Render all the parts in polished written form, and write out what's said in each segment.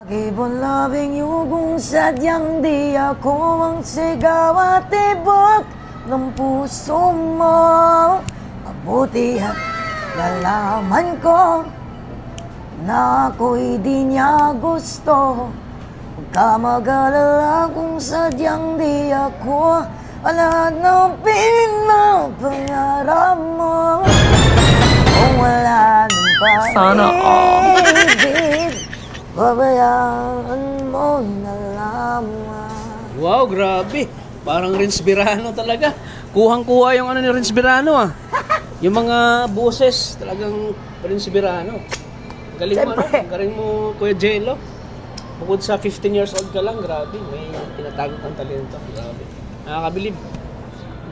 Keep on loving you kung sadyang di ako ang sigaw at tibok ng puso mo. Mabuti at nalaman ko na ako'y di niya gusto. Huwag ka mag-alala kung sadyang di ako wala nang pinapangarap mo. Kung wala nang pag-ibig, babayaan mo na lamang. Wow, grabe. Parang Renz Birano talaga. Kuhang-kuha yung ano ni Renz Birano ah. Yung mga boses talagang Renz Birano. Galing mo, ano? Galing mo, Kuya Jello. Bukod sa 15 years old ka lang, grabe. May tinatago kang talento. Grabe. Nakakabilib.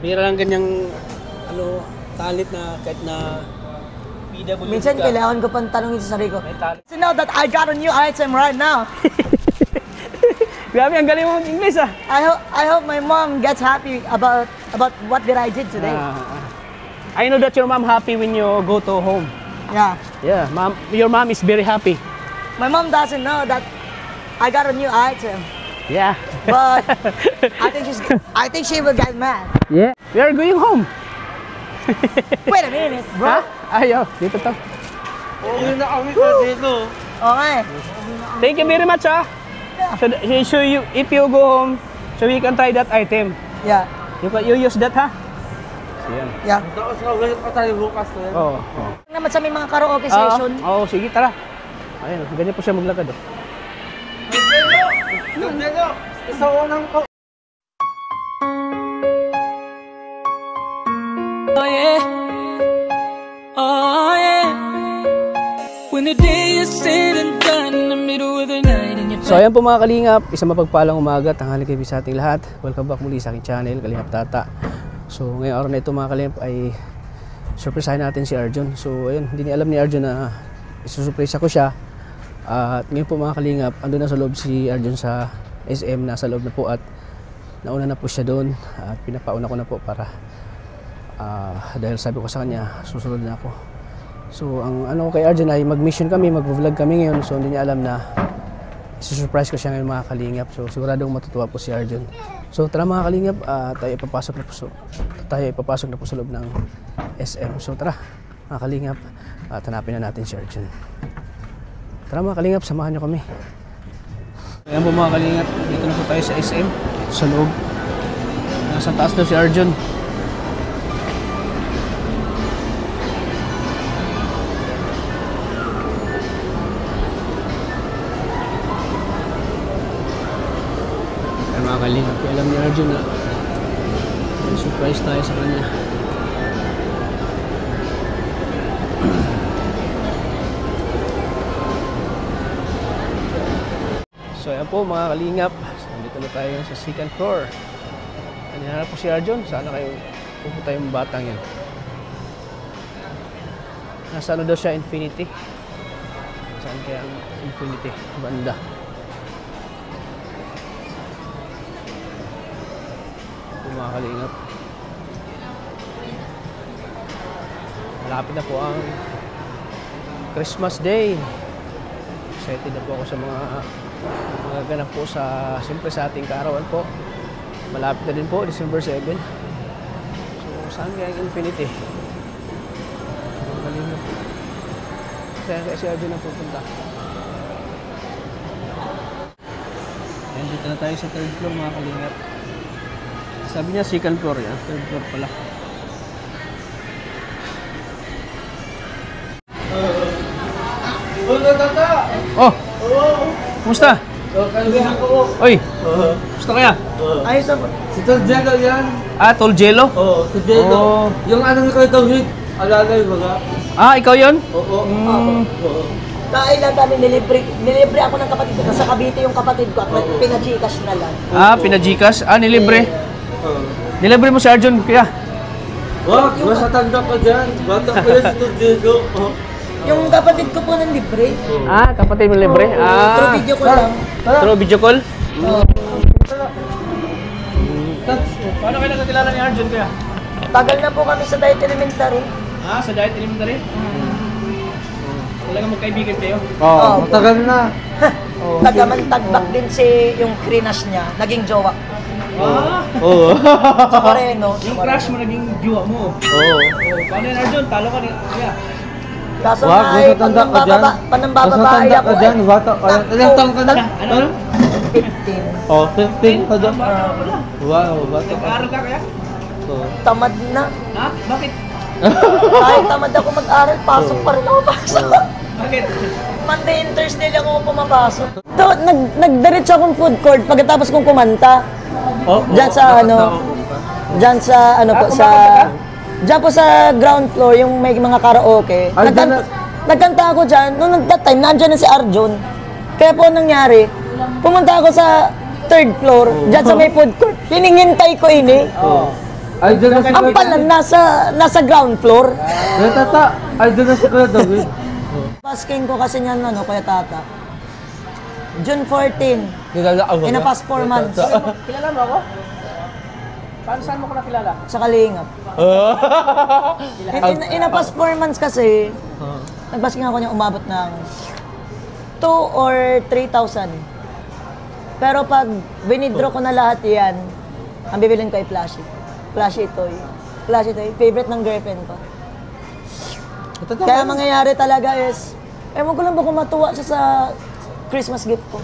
Bira lang ganyang ano, talent na kahit na PWD Minsan ka. kailangan ko pang tanongin sa sarili ko. So now that I got a new item right now. Grabe, ang galing mo English ah. I hope my mom gets happy about what did I did today. I know that your mom happy when you go to home. Yeah. Yeah, mom, your mom is very happy. My mom doesn't know that I got a new item. Yeah. But I think she will get mad. Yeah. We are going home. Wait a minute, bro. Ha? Ayaw, dito to. Uwi na kami dito. Okay. Thank you very much ah. So you, if you go home, so we can try that item. Yeah. You use that ha? Yan. Yeah. Tapos ulit pa tayo bukas na yan. Oo. Naman sa may mga karaoke session. Oo, sige tara. Ayun, ganyan po siya maglakad oh. Nagdeno! Isa unang ko. Oh yeah, oh yeah. When the day is said and done in the middle of the night and you're So ayan po mga kalingap, isang mapagpalang umaga, tanghali kayo sa ating lahat. Welcome back muli sa aking channel, Kalingap Tata. So ngayong araw na ito mga kalingap ay surprisehin natin si Arjun. So ayun, hindi niya alam ni Arjun na isusurprise ako siya. At ngayon po mga kalingap, andun na sa loob si Arjun sa SM, nasa loob na po at nauna na po siya doon. At pinapauna ko na po para dahil sabi ko sa kanya, susunod na ako. So ang ano ko kay Arjun ay mag-mission kami, mag-vlog kami ngayon. So hindi niya alam na isusurprise ko siya ngayon mga kalingap. So siguradong matutuwa po si Arjun. So tara mga kalingap, tayo ipapasok na po sa loob ng SM. So tara mga kalingap, at hanapin na natin si Arjun. Tara mga kalingap, samahan nyo kami. Ayan po mga kalingap, dito na po tayo sa SM, dito sa loob. Nasa taas daw si Arjun. Ayan mga kalingap, alam ni Arjun na may surprise tayo sa kanya. So ayan po mga kalingap, dito na tayo sa second floor. Hinahanap po si Arjun, sana kayo pupunta yung batang yan. Nasa ano daw siya, Infinity. Saan kaya ang Infinity? Banda. Ito mga kalingap. Malapit na po ang Christmas Day. Excited na po ako sa mga ganap po sa, siyempre sa ating kaarawan po. Malapit na din po, December 7. So, saan kaya ang Infinity? Malino po. Saan kaya si Arjun na pupunta? Ayan, dito na tayo sa third floor mga kalingap. Sabi niya second floor yan, third floor pala. Oh! Kumusta? Oy! Kumusta kaya? Ayos na po. Si Tol Jello yan. Tol Jello? Oo, si Jello. Yung ano ko ito, alalay baga. Ikaw yun? Oo. Dahil lang kami nilibre ako ng kapatid ko. Nasa Cavite yung kapatid ko at pinachikas na lang. Pinajikas? Nilibre? Nilibre mo si Arjun kaya? Wag, basta tanda ka dyan. Bata ko yan si Tol Jello. Yung kapatid ko po ng libre. Kapatid mo libre? Through video call lang. Through video call? Paano kayo nagkakilala ni Arjun kaya? Tagal na po kami sa Diet Elementary. Sa Diet Elementary? Talagang magkaibigan kayo? Oo, matagal na. Tagamantagback din si yung krinash niya, naging jowa. Oo. Sa Moreno. Yung crush mo naging jowa mo. Oo. Paano yan, Arjun? Talo ka ni... Yeah. Kaso Wag, nga ay, basta tanda ka dyan. panambababae Basta ako tanda ka dyan, bata ka yan. Ilang taong ka na? Ano? 15. Oh, 15 ka dyan. Wow, bata ka. Nag-aaral ka kaya? Oo. Tamad na. Ha? Bakit? Kahit tamad ako mag-aral, pasok pa rin ako pasok. Bakit? Monday and Thursday lang ako pumapasok. Nagdiretso akong food court pagkatapos kong kumanta. Diyan sa diyan sa po sa diyan po sa ground floor yung may mga karaoke. Nagkanta ako diyan. Noong that time nandiyan na si Arjun. Kaya po nangyari, pumunta ako sa third floor, diyan sa may food court. Hinihintay ko ini. Ay, dyan na si Ang pala nasa ground floor. Tata, ay dyan na si Kuya David. Pasking ko kasi niyan Kuya Tata. June 14. Kilala ako. In a past 4 months. Kilala mo ako? Paano saan mo ko nakilala? Sa Kalingap. In a past 4 months kasi, nagbasking ako niya umabot ng 2 or 3,000. Pero pag winidraw ko na lahat yan, ang bibilin ko ay Flashy. Flashy toy. Flashy toy. Favorite ng girlfriend ko. Kaya mangyayari talaga is, ewan ko lang ba kung matuwa siya sa Christmas gift ko.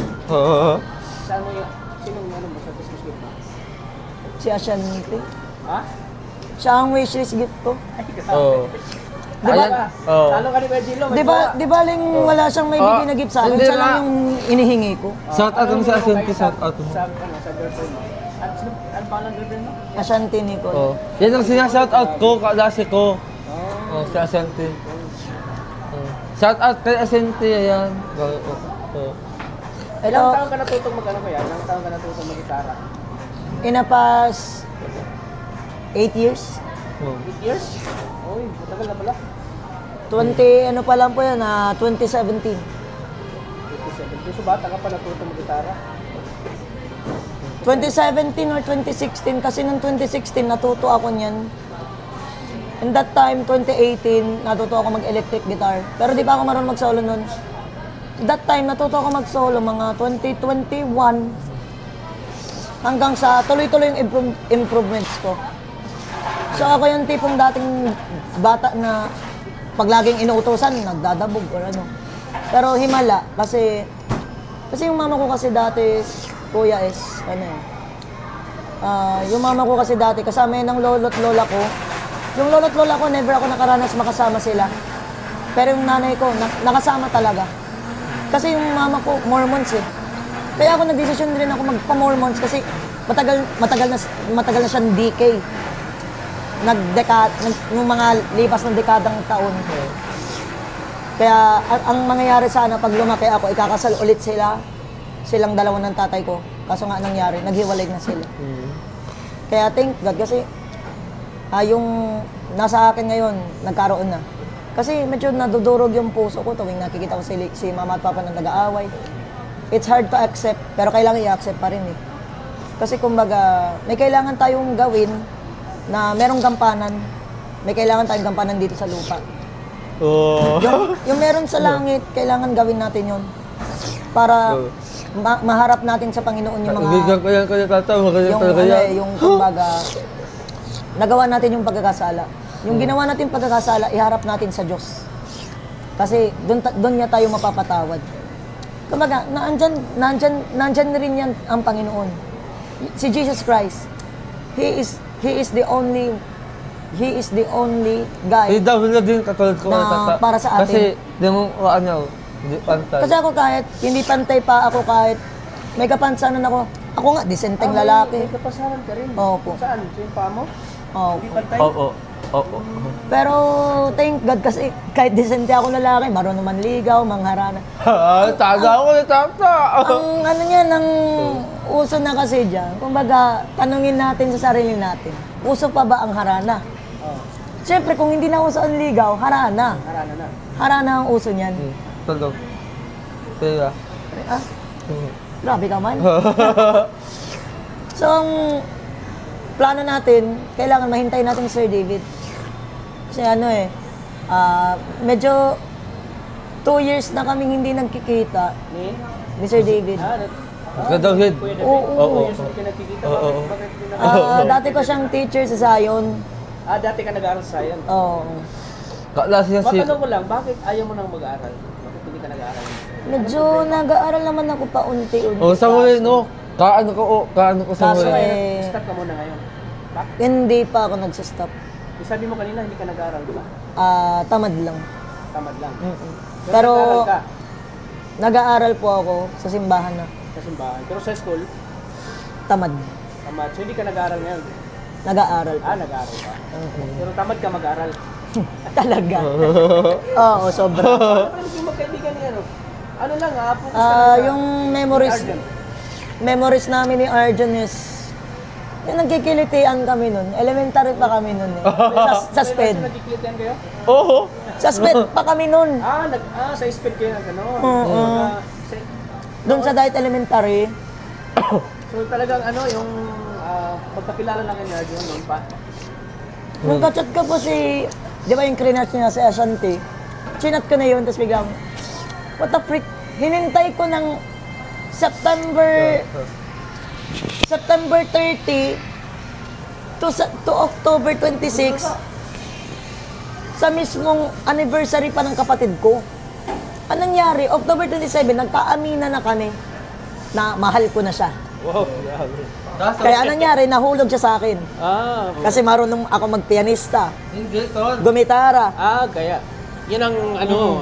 Saan mo yung... Sinong ano mo sa Christmas gift mo? Si Ashanti. Ha? Siya ang wishlist gift ko. Oo. Diba? Talo ka ni Kuya Gilo. Di ba ling wala siyang may bigay na gift sa akin? Hindi Siya na. lang yung inihingi ko. Shout out mo sa Asante, shout out mo. Sa girlfriend mo. Ano pa ang girlfriend mo? Ashanti Nicole. Oh. Yan ang sinashout out ko, kalasi ko. Oh, si Asante. Shout out kay Asante, ayan. Oh. Ilang Ito, taon ka natutong mag-ano kaya? Ilang taon ka natutong mag-gitara? in a past 8 years. 8 years? Uy, matagal na pala. 20, ano pa lang po yan, 2017. 57. So bata ka pa natutong mag-gitara? 2017 or 2016, kasi nung 2016 natuto ako niyan. In that time, 2018, natuto ako mag-electric guitar. Pero di pa ako marunong mag-solo nun. That time, natuto ako mag-solo mga 2021 hanggang sa tuloy-tuloy yung improvements ko. So ako yung tipong dating bata na pag laging inuutosan, nagdadabog or ano. Pero himala kasi yung mama ko kasi dati, kuya is, yung mama ko kasi dati, kasama yun ng lolo't lola ko. Yung lolo't lola ko, never ako nakaranas makasama sila. Pero yung nanay ko, nakasama talaga. Kasi yung mama ko, Mormons eh. Kaya ako nagdesisyon rin ako magpa-Mormons kasi matagal na siyang decay. Nung mga lipas ng dekadang taon. Kaya ang mangyayari sana pag lumaki ako, ikakasal ulit silang dalawa ng tatay ko. Kaso nga nangyari, naghiwalay na sila. Kaya thank God kasi yung nasa akin ngayon, nagkaroon na. Kasi medyo nadudurog yung puso ko tuwing nakikita ko si mama at papa na nag-aaway. It's hard to accept, pero kailangan i-accept pa rin eh. Kasi kumbaga, may kailangan tayong gawin na merong gampanan. May kailangan tayong gampanan dito sa lupa. Yung meron sa langit, kailangan gawin natin yun. Para maharap natin sa Panginoon yung mga... yung kumbaga, nagawa natin yung pagkakasala. Yung ginawa natin pagkakasala, iharap natin sa Diyos. Kasi doon niya tayo mapapatawad. Kumbaga, nandyan rin yan ang Panginoon. Si Jesus Christ, He is the only guy din katulad ko na para sa atin. Kasi di mo hindi pantay. Kasi ako kahit hindi pantay pa ako, kahit may kapansanan ako nga disenteng lalaki. May kapasaran ka rin. Opo. Saan? Sa yung paa mo? Opo. Hindi pantay? Oo. Pero thank God kasi kahit disente ako lalaki, marunong manligaw, mangharana. Taga ako ni Tata. Ang ano niya, ang uso na kasi dyan, kumbaga, tanungin natin sa sarili natin, uso pa ba ang harana? Siyempre, kung hindi na uso ang ligaw, harana. Harana na. Harana ang uso niyan. Tandog. Kaya. Grabe ka man. So, ang plano natin, kailangan mahintay natin si Sir David. Kasi medyo 2 years na kaming hindi nagkikita. Ni Sir David. Kadawid. Oo. Oo. Dati ko siyang teacher sa Zion. Dati ka nag-aaral sa Zion? Oo. Kaklase niya si... Matanong ko lang, bakit ayaw mo nang mag-aaral? Bakit hindi ka nag-aaral? Medyo nag-aaral naman ako pa unti-unti. Oh, sa mga no. Kaano ko sa Kaso mga. Stop ka muna ngayon. Bakit? Hindi pa ako nagsistop. Sabi mo kanina, hindi ka nag-aaral, di ba? Tamad lang. Tamad lang. Pero nag-aaral ka nag-aaral po ako sa simbahan na. sa simbahan. Pero sa school, Tamad. tamad. So hindi ka nag-aaral ngayon? Nag-aaral po. Nag-aaral ka. Pero tamad ka mag-aaral. Talaga. Oo, sobra. Ano yung magkaibigan niya, no? Ano lang focus ka sa... Yung memories namin ni Arjun is yung nagkikilitian kami nun. Elementary pa kami nun eh. Sa SPED. Nagkikilitian kayo? Oo. Sa SPED pa kami nun. Sa SPED kayo na gano'n. Oo. Doon sa Diet Elementary. So talagang yung pagkakilala lang ni Arjun noon pa. Nung kachat ko po si, di ba yung cringe niya si Ashanti, chinat ko na yun, tapos biglang, what the frick, hinintay ko ng September 30 to October 26 sa mismong anniversary pa ng kapatid ko. Anong nangyari? October 27, nagkaamina na kami na mahal ko na siya. Wow, grabe. Kaya anong nangyari? Nahulog siya sa akin. Kasi marunong ako magpianista, Hindi, Ton. gumitara. Kaya. Yan ang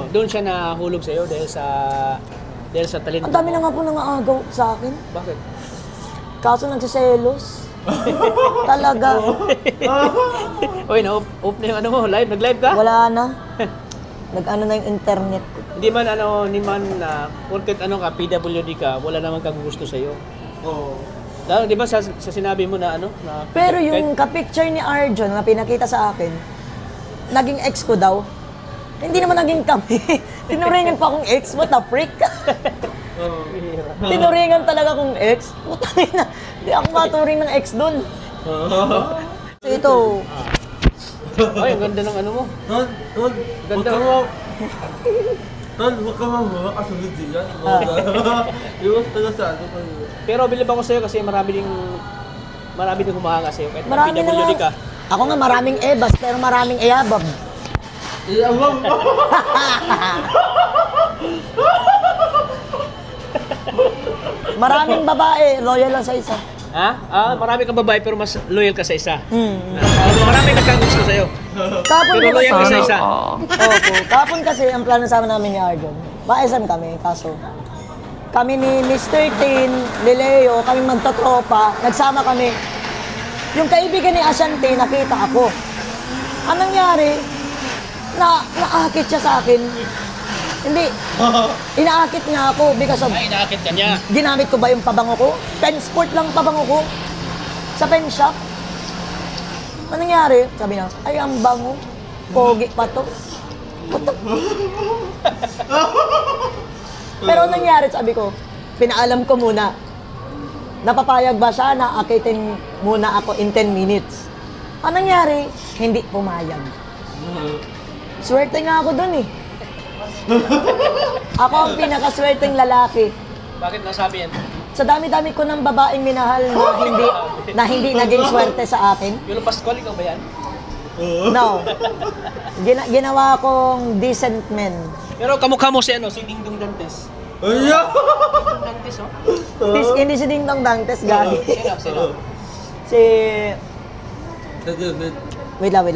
doon siya nahulog sa'yo dahil sa talento. Ang dami na nga po nangaagaw sa akin. Bakit? Kaso nagsiselos. Talaga. Uy, na-off na yung live? Nag-live ka? Wala na. Nag-ano na yung internet ko. Hindi man na, porket ka, PWD ka, wala naman kang gusto sa'yo. Oo. Di ba sa sinabi mo na na... Pero yung ka-picture ni Arjun na pinakita sa akin, naging ex ko daw. Hindi naman naging kami. Tinuringan pa akong ex. What the freak? Tinuringan talaga akong ex. Putangin na. Hindi ako maturing ng ex dun. Ito. Ay, ang ganda ng mo. Ton, Ganda. Huwag ka mamuha kasunod din yan. Iwas talaga sa Pero bilib ako sa'yo kasi marami ding humahanga sa'yo. Kahit Marami na PWD ka. nga. Ako nga maraming ebas pero maraming eyabab. Iyabang mo! Maraming babae, loyal lang sa isa. Marami kang babae pero mas loyal ka sa isa. Maraming nagkagusto sa'yo. Kapon Pero loyal ka sa isa. Opo. Kapon kasi ang plano sama namin ni Arjun. Paesan kami, kaso kami ni Mr. Tin, ni Leo, kami magtatropa, nagsama kami. Yung kaibigan ni Ashanti, nakita ako. Anong nangyari? Naakit siya sa akin. Hindi. Inaakit niya ako because of... Inaakit ka niya. Ginamit ko ba yung pabango ko? Pen Sport lang pabango ko. Sa pen shop. Anong nangyari? Sabi niya, ay ang bango. Pogi pa to. Pero anong nangyari? Sabi ko, pinaalam ko muna. Napapayag ba siya na akitin muna ako in 10 minutes? Anong nangyari? Hindi pumayag. Swerte nga ako dun eh. Ako ang pinakaswerteng lalaki. Bakit nasabi yan? Sa dami-dami ko ng babaeng minahal na hindi naging swerte sa akin. Yung Pascual, ikaw ba yan? No. Ginawa kong decent man. Pero kamukha mo si Dingdong Dantes. Ayan! Dingdong Dantes, Hindi si Ding Dong Dantes, gagi. Sino? Si... Sige, Wait lang.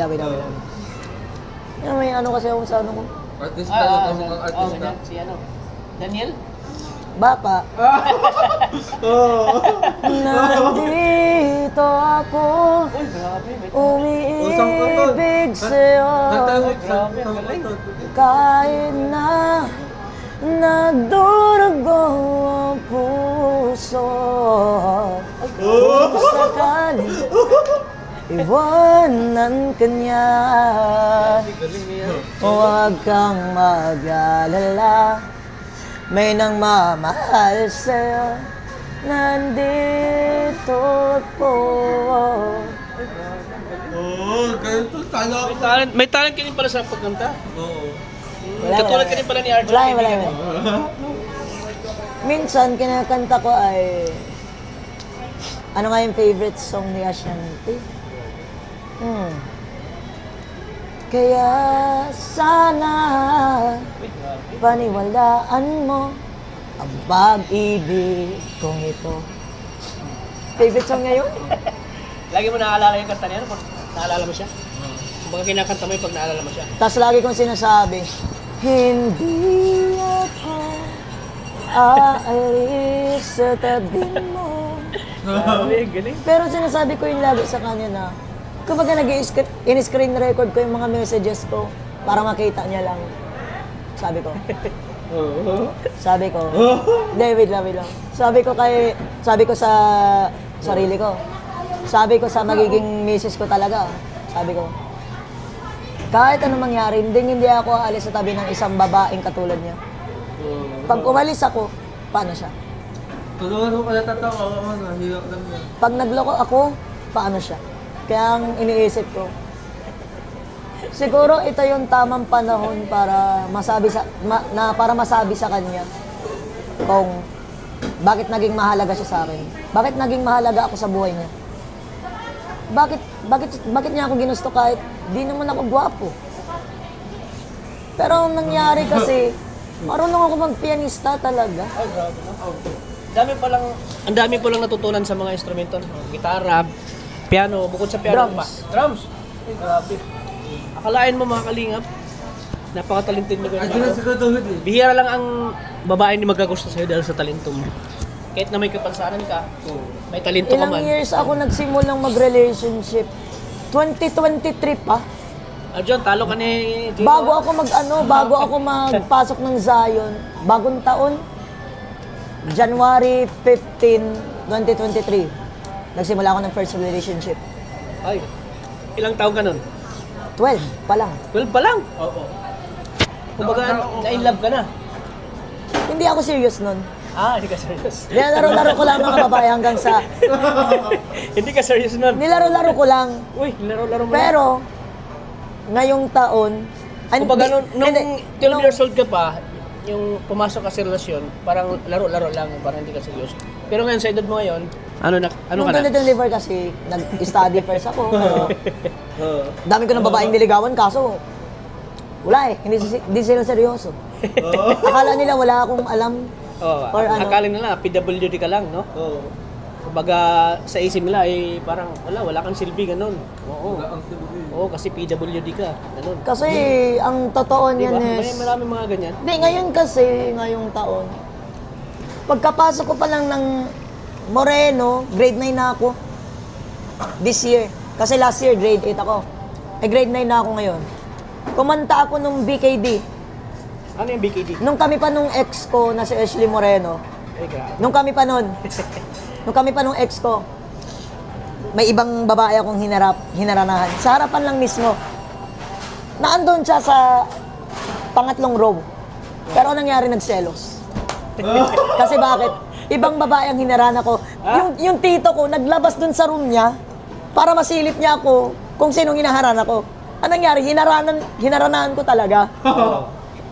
May ano kasi ako sa ano ko. artista yung mga artista. Si Daniel? Baka. Nandito ako, Uy, grabe. umiibig sa'yo. Grabe, ang galing. Kahit na nagdurugo ang puso, kung sakali iwanan ka niya, huwag kang mag-alala, may nang mamahal sa'yo, nandito po. Ganito sana ako. May talent ka rin pala sa pagkanta. Oo. Katulad ka rin pala ni Arjun. Wala. minsan kinakanta ko ay ano nga yung favorite song ni Ashanti? Kaya sana paniwalaan mo ang pag-ibig kong ito. Favorite song ngayon? Lagi mo naaalala yung kanta niya, pag naalala mo siya? Kumbaga kinakanta mo yung pag naalala mo siya. Tapos lagi kong sinasabi, hindi ako aalis sa tabi mo. Galing. Pero sinasabi ko yung lagi sa kanya na, kumbaga in-screen record ko yung mga messages ko para makita niya lang. Sabi ko. Hindi, wait lang. Sabi ko sa sarili ko. Sabi ko sa magiging misis ko talaga. Sabi ko, kahit anong mangyari, hindi ako aalis sa tabi ng isang babaeng katulad niya. Pag umalis ako, paano siya? Tulungan mo pala tatawa, nahirap lang yan. Pag nagloko ako, paano siya? Kaya ang iniisip ko, siguro ito yung tamang panahon para masabi sa kanya kung bakit naging mahalaga siya sa akin. Bakit naging mahalaga ako sa buhay niya. Bakit niya ako ginusto kahit di naman ako gwapo. Pero ang nangyari kasi, marunong ako magpianista talaga. Ay, grabe na. Ang dami po lang natutunan sa mga instrumento. Gitara, piano, bukod sa piano Drums. pa. Drums. Ay, grabe. Akalain mo mga kalingap, napakatalented mo. Ay, doon na siguro tuhod eh. Bihira lang ang babae ni magkagusto sa'yo dahil sa talento mo. Kahit na may kapansanan ka, may talento ka Ilang man. years ako nagsimulang mag-relationship. 2023 pa. John, talo ka ni Gino. Bago ako magpasok ng Zion, bagong taon, January 15, 2023, nagsimula ako ng first relationship. Ay, ilang taon ka nun? 12 pa lang. 12 pa lang? Oo. Kumbaga, na-in-love ka na. Hindi ako serious nun. Hindi ka serious. Nilalaro-laro ko lang mga babae hanggang sa... Hindi ka serious nun. Nilaro-laro ko lang. Uy, laro-laro mo. Pero, ngayong taon... Kumbaga, nung 12 years old ka pa, yung pumasok ka sa relasyon, parang laro-laro lang, parang hindi ka seryoso. Pero ngayon, sa edad mo ngayon, ano nung ka na? 2024 kasi, nag-study first ako. Dami ko ng babaeng niligawan, kaso wala eh, hindi sila seryoso. Akala nila wala akong alam. Or ano. Akala nila, PWD ka lang, no? Oo. Kumbaga, sa isip nila, parang wala kang silbi, ganun. Oo. Wala ang silbi. Oo, kasi PWD ka, ganun. Kasi, ang totoo niyan Diba? is... Maraming mga ganyan. Hindi, ngayong taon, pagkapasok ko pa lang ng Moreno, grade 9 na ako. This year. Kasi last year, grade 8 ako. Grade 9 na ako ngayon. Kumanta ako nung BKD. Ano yung BKD? Nung kami pa nung ex ko na si Ashley Moreno. Ay, grabe. Nung kami pa nung ex ko, may ibang babae akong hinaranahan. Sa harapan lang mismo. Naandun siya sa pangatlong row. Pero anong nangyari, nagselos. Kasi bakit? Ibang babae ang hinarana ko. Yung tito ko, naglabas dun sa room niya para masilip niya ako kung sinong hinaharana ko. Anong nangyari? Hinaranahan ko talaga.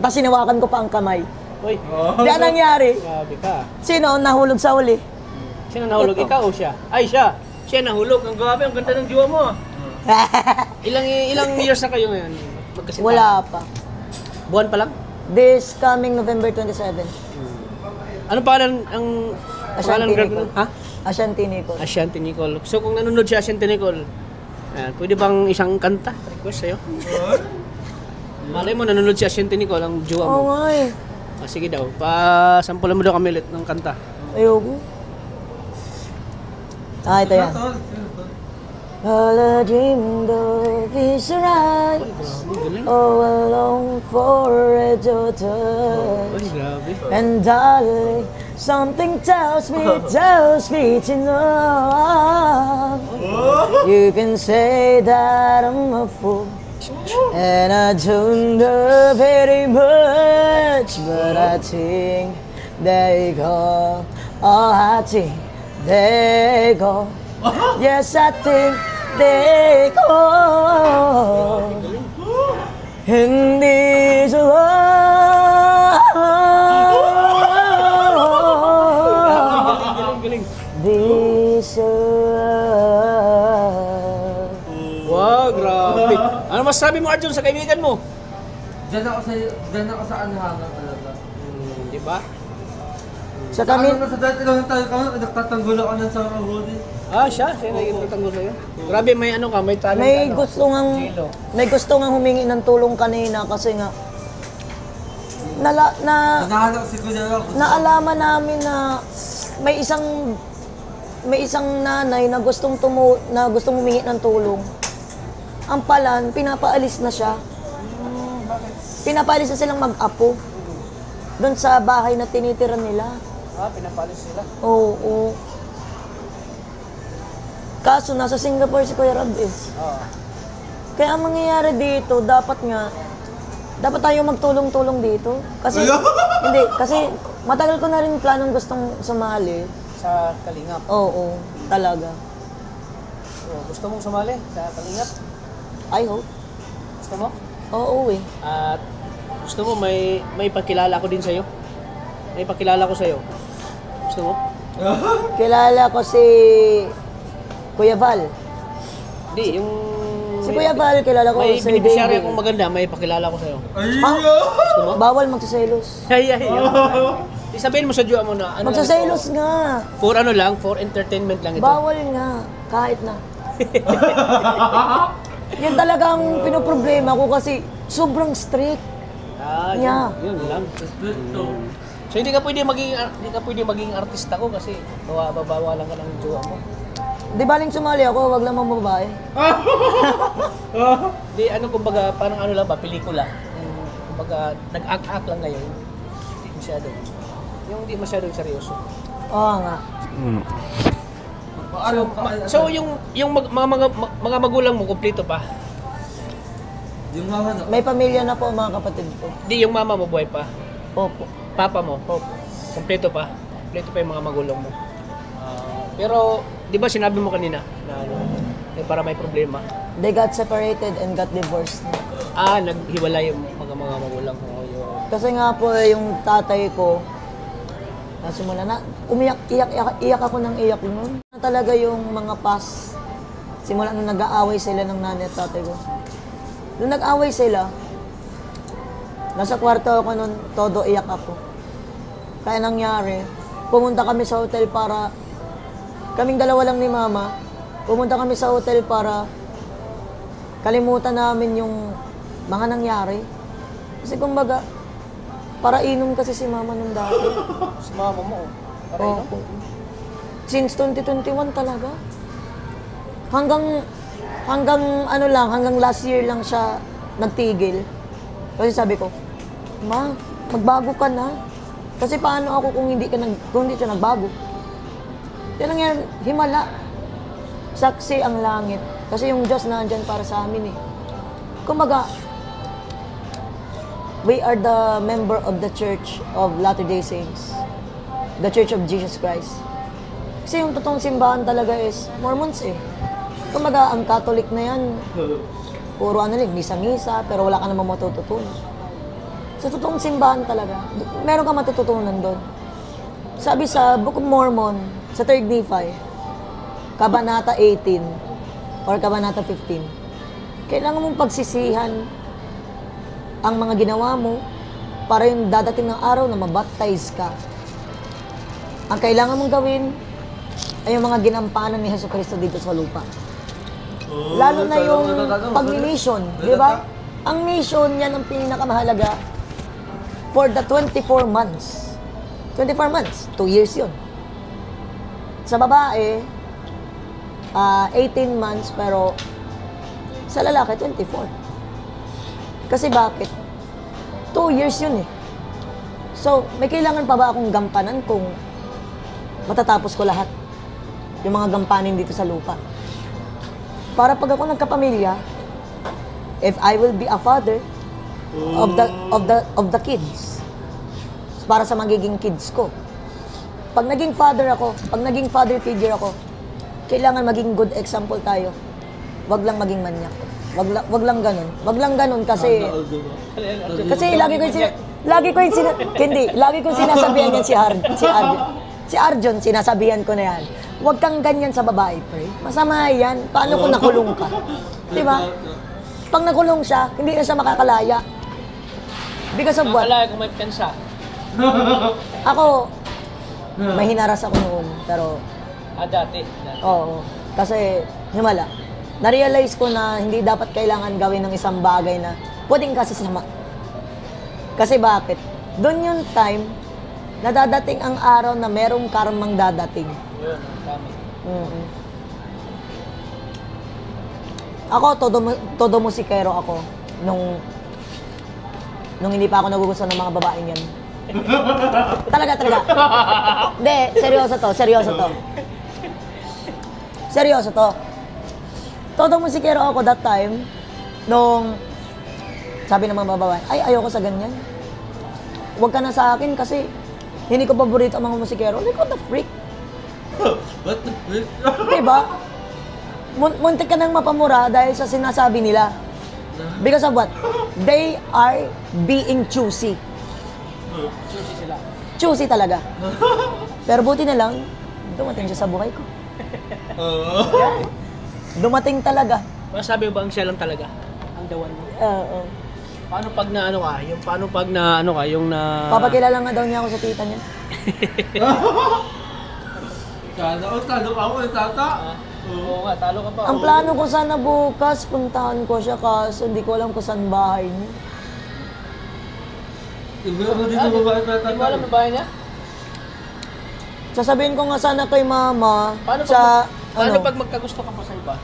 Tapos sinawakan ko pa ang kamay. Uy, Di anong nangyari? grabe ka. Sino ang nahulog sa huli? Sino nahulog? Ito. Ikaw o siya? Ay, siya. Siya nahulog. Ang grabe, ang ganda ng jiwa mo. Ilang years na kayo ngayon? Magkasintahan? Wala pa. Buwan pa lang? This coming November 27. Ano pangalan ang pangalan ng girl mo? Ha? Ashanti Nicole. Ashanti Nicole. So kung nanonood si Ashanti Nicole, pwede bang isang kanta? Request sa'yo? Malay mo, nanonood si Ashanti Nicole, ang jowa mo. Oo nga eh. Sige daw, pasampulan mo daw kami ulit ng kanta. Ayoko. Ito yan. All I dreamed of is your eyes. Oh, I long for it to touch. Grabe. And darling, something tells me to know. You can say that I'm a fool, and I don't know very much, but I think they go. Oh, I think they go. Yes, I think they go. Hindi sila deserve. Wow, grabe. Ano masasabi mo, Arjun, sa kaibigan mo? Diyan ako sa anhangan talaga. Di ba? Sa kami, Ano sa dati lang tayo ka, nagtatanggol ako ng sa huli. Siya naging tanggol sa'yo. Grabe, may ano ka, may talent may ano. gusto ngang Gilo. may gusto ngang humingi ng tulong kanina kasi nga Naghahanap si Kuya Rock. naalaman namin na may isang nanay na gustong humingi ng tulong. Ang palan, pinapaalis na siya. Pinapaalis na silang mag-apo doon sa bahay na tinitira nila. Pinapalis sila. Oo. Kaso nasa Singapore si Kuya Rab Kaya ang mangyayari dito, dapat tayo magtulong-tulong dito. Kasi, kasi matagal ko na rin planong gustong sumali. Sa Kalingap. Oo, talaga. So, gusto mong sumali sa Kalingap? I hope. Gusto mo? Oo eh. At gusto mo may pakilala ko din sa'yo? May pakilala ko sa'yo. Gusto mo? Kilala ko si Kuya Val. Hindi, yung... Si Kuya Val, kilala ko May si binibisyari David. akong maganda, may pakilala ko sa'yo. Gusto mo? Bawal magsaselos. Ay. Isabihin mo sa Diyo mo na ano. Magsaselos nga. For ano lang, for entertainment lang ito. Bawal nga. Kahit na. Yan talagang pinoproblema ko kasi sobrang strict. Yeah. Yun lang. So hindi ka pwede maging artista ko kasi babawalan ka ng jowa mo. Di baling sumali ako, wag lang mga babae. Di ano kumbaga parang ano lang ba pelikula. Kumbaga nag-act lang ngayon. Hindi masyado. Yung hindi masyadong seryoso. Oo nga. So yung mga magulang mo kumpleto pa. Yung mama na. May pamilya na po mga kapatid ko. Di yung mama mo buhay pa. Opo. Papa mo. Kumpleto pa. Kumpleto pa yung mga magulang mo. Pero di ba sinabi mo kanina na ano, para may problema. They got separated and got divorced. Naghiwalay yung mga magulang ko. Kasi nga po yung tatay ko, nasimula na, iyak ako ng iyak nun. Talaga yung mga past, simula nung nag-aaway sila ng nanay at tatay ko. Nung nag-aaway sila, nasa kwarto ako nun, todo iyak ako. Kaya nangyari, pumunta kami sa hotel para, kaming dalawa lang ni mama, pumunta kami sa hotel para kalimutan namin yung mga nangyari. Kasi kumbaga, para inom kasi si mama nung dati. Si mama mo, para inom? Since 2021 talaga. Hanggang last year lang siya nagtigil. Kasi sabi ko, Ma, magbago ka na. Kasi paano ako kung hindi siya nagbago? Yan lang yan, himala. Saksi ang langit. Kasi yung Diyos nandyan para sa amin eh. Kumbaga, we are the member of the Church of Latter-day Saints. The Church of Jesus Christ. Kasi yung totoong simbahan talaga is Mormons eh. Kumbaga, ang Catholic na yan, puro misa-misa, pero wala ka namang matututunan. Sa totoong simbahan talaga, meron ka matututunan doon. Sabi sa Book of Mormon, sa 3rd Nephi, Kabanata 18 or Kabanata 15, kailangan mong pagsisihan ang mga ginawa mo para yung dadating ng araw na mabaptize ka. Ang kailangan mong gawin ay yung mga ginampanan ni Jesucristo dito sa lupa. Lalo na yung pag-mission, di ba? Ang mission, yan ang pinakamahalaga for the 24 months. 24 months, 2 years yun. Sa babae, 18 months, pero sa lalaki, 24. Kasi bakit? 2 years yun eh. So, may kailangan pa ba akong gampanan kung matatapos ko lahat? Yung mga gampanin dito sa lupa. Para pag ako nagkapamilya, if I will be a father of the kids, para sa magiging kids ko. Pag naging father ako, pag naging father figure ako, kailangan maging good example tayo. Wag lang maging manyak. Wag lang ganun kasi lagi ko yung sinasabihan yan si Arden. Si Arjun, sinasabihan ko na yan. Huwag kang ganyan sa babae, pre. Masama yan. Paano kung nakulong ka? Di ba? Pag nakulong siya, hindi na siya makakalaya. Because of what? Makalaya kung may pensa. Ako, may hinaras ako noon. Pero, Dati. oo. Kasi, himala. Na-realize ko na hindi dapat kailangan gawin ng isang bagay na pwedeng kasasama. Kasi bakit? Doon yung time na dadating ang araw na merong karmang dadating. Yun, tama. Ako, todo musikero ako nung hindi pa ako nagugustuhan ng mga babaeng yan. Talaga. Hindi, seryoso to. Todo musikero ako that time, nung sabi ng mga babae, ay, ayoko sa ganyan. Huwag ka na sa akin kasi hindi ko paborito ang mga musikero. Like, what the freak? What the freak? Diba? Muntik ka nang mapamura dahil sa sinasabi nila. Because of what? They are being choosy. Choosy sila. Choosy talaga. Pero buti na lang, dumating siya sa buhay ko. Dumating talaga. Masabi mo ba ang siya lang talaga? Ang dawan mo? Oo. Paano pag na ano ka? Yung na... Papakilala nga daw niya ako sa tita niya. Talo ako ng tata. Oo nga, talo ka pa. Ang plano ko sana bukas, puntahan ko siya kaso hindi ko alam kung saan bahay niya. Hindi mo ba Hindi mo alam ang bahay niya? Sasabihin ko nga sana kay mama Paano pag magkagusto ka pa sa iba?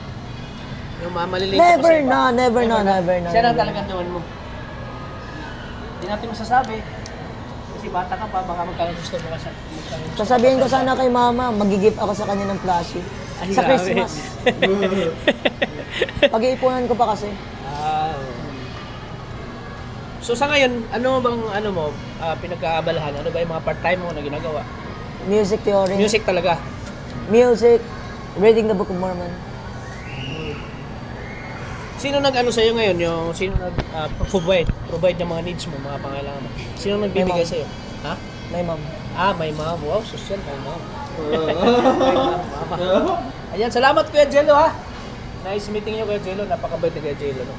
Yung malilate ka pa sa Never iba? na. Siya lang talagang dawan mo. Hindi natin masasabi. Kasi bata ka pa, baka magkagusto mo ka sa... Sasabihin ko sana kay mama, mag-gift ako sa kanya ng plushie. Ay, Sa grabe. Christmas. Pag-iipunan ko pa kasi. So sa ngayon, pinagkaabalahan? Ano ba yung mga part-time mo na ginagawa? Music theory. Music talaga. Music. Reading the Book of Mormon. Sino nag-ano sa'yo ngayon? Sino provide ng mga needs mo, mga pangailangan mo? Sino nagbibigay sa'yo? Ha? My mom. My mom. Wow, social, my mom. Mama. Ayan, salamat Kuya Jello ha. Nice meeting niyo Kuya Jello. Napakabait ni Kuya Jello. No?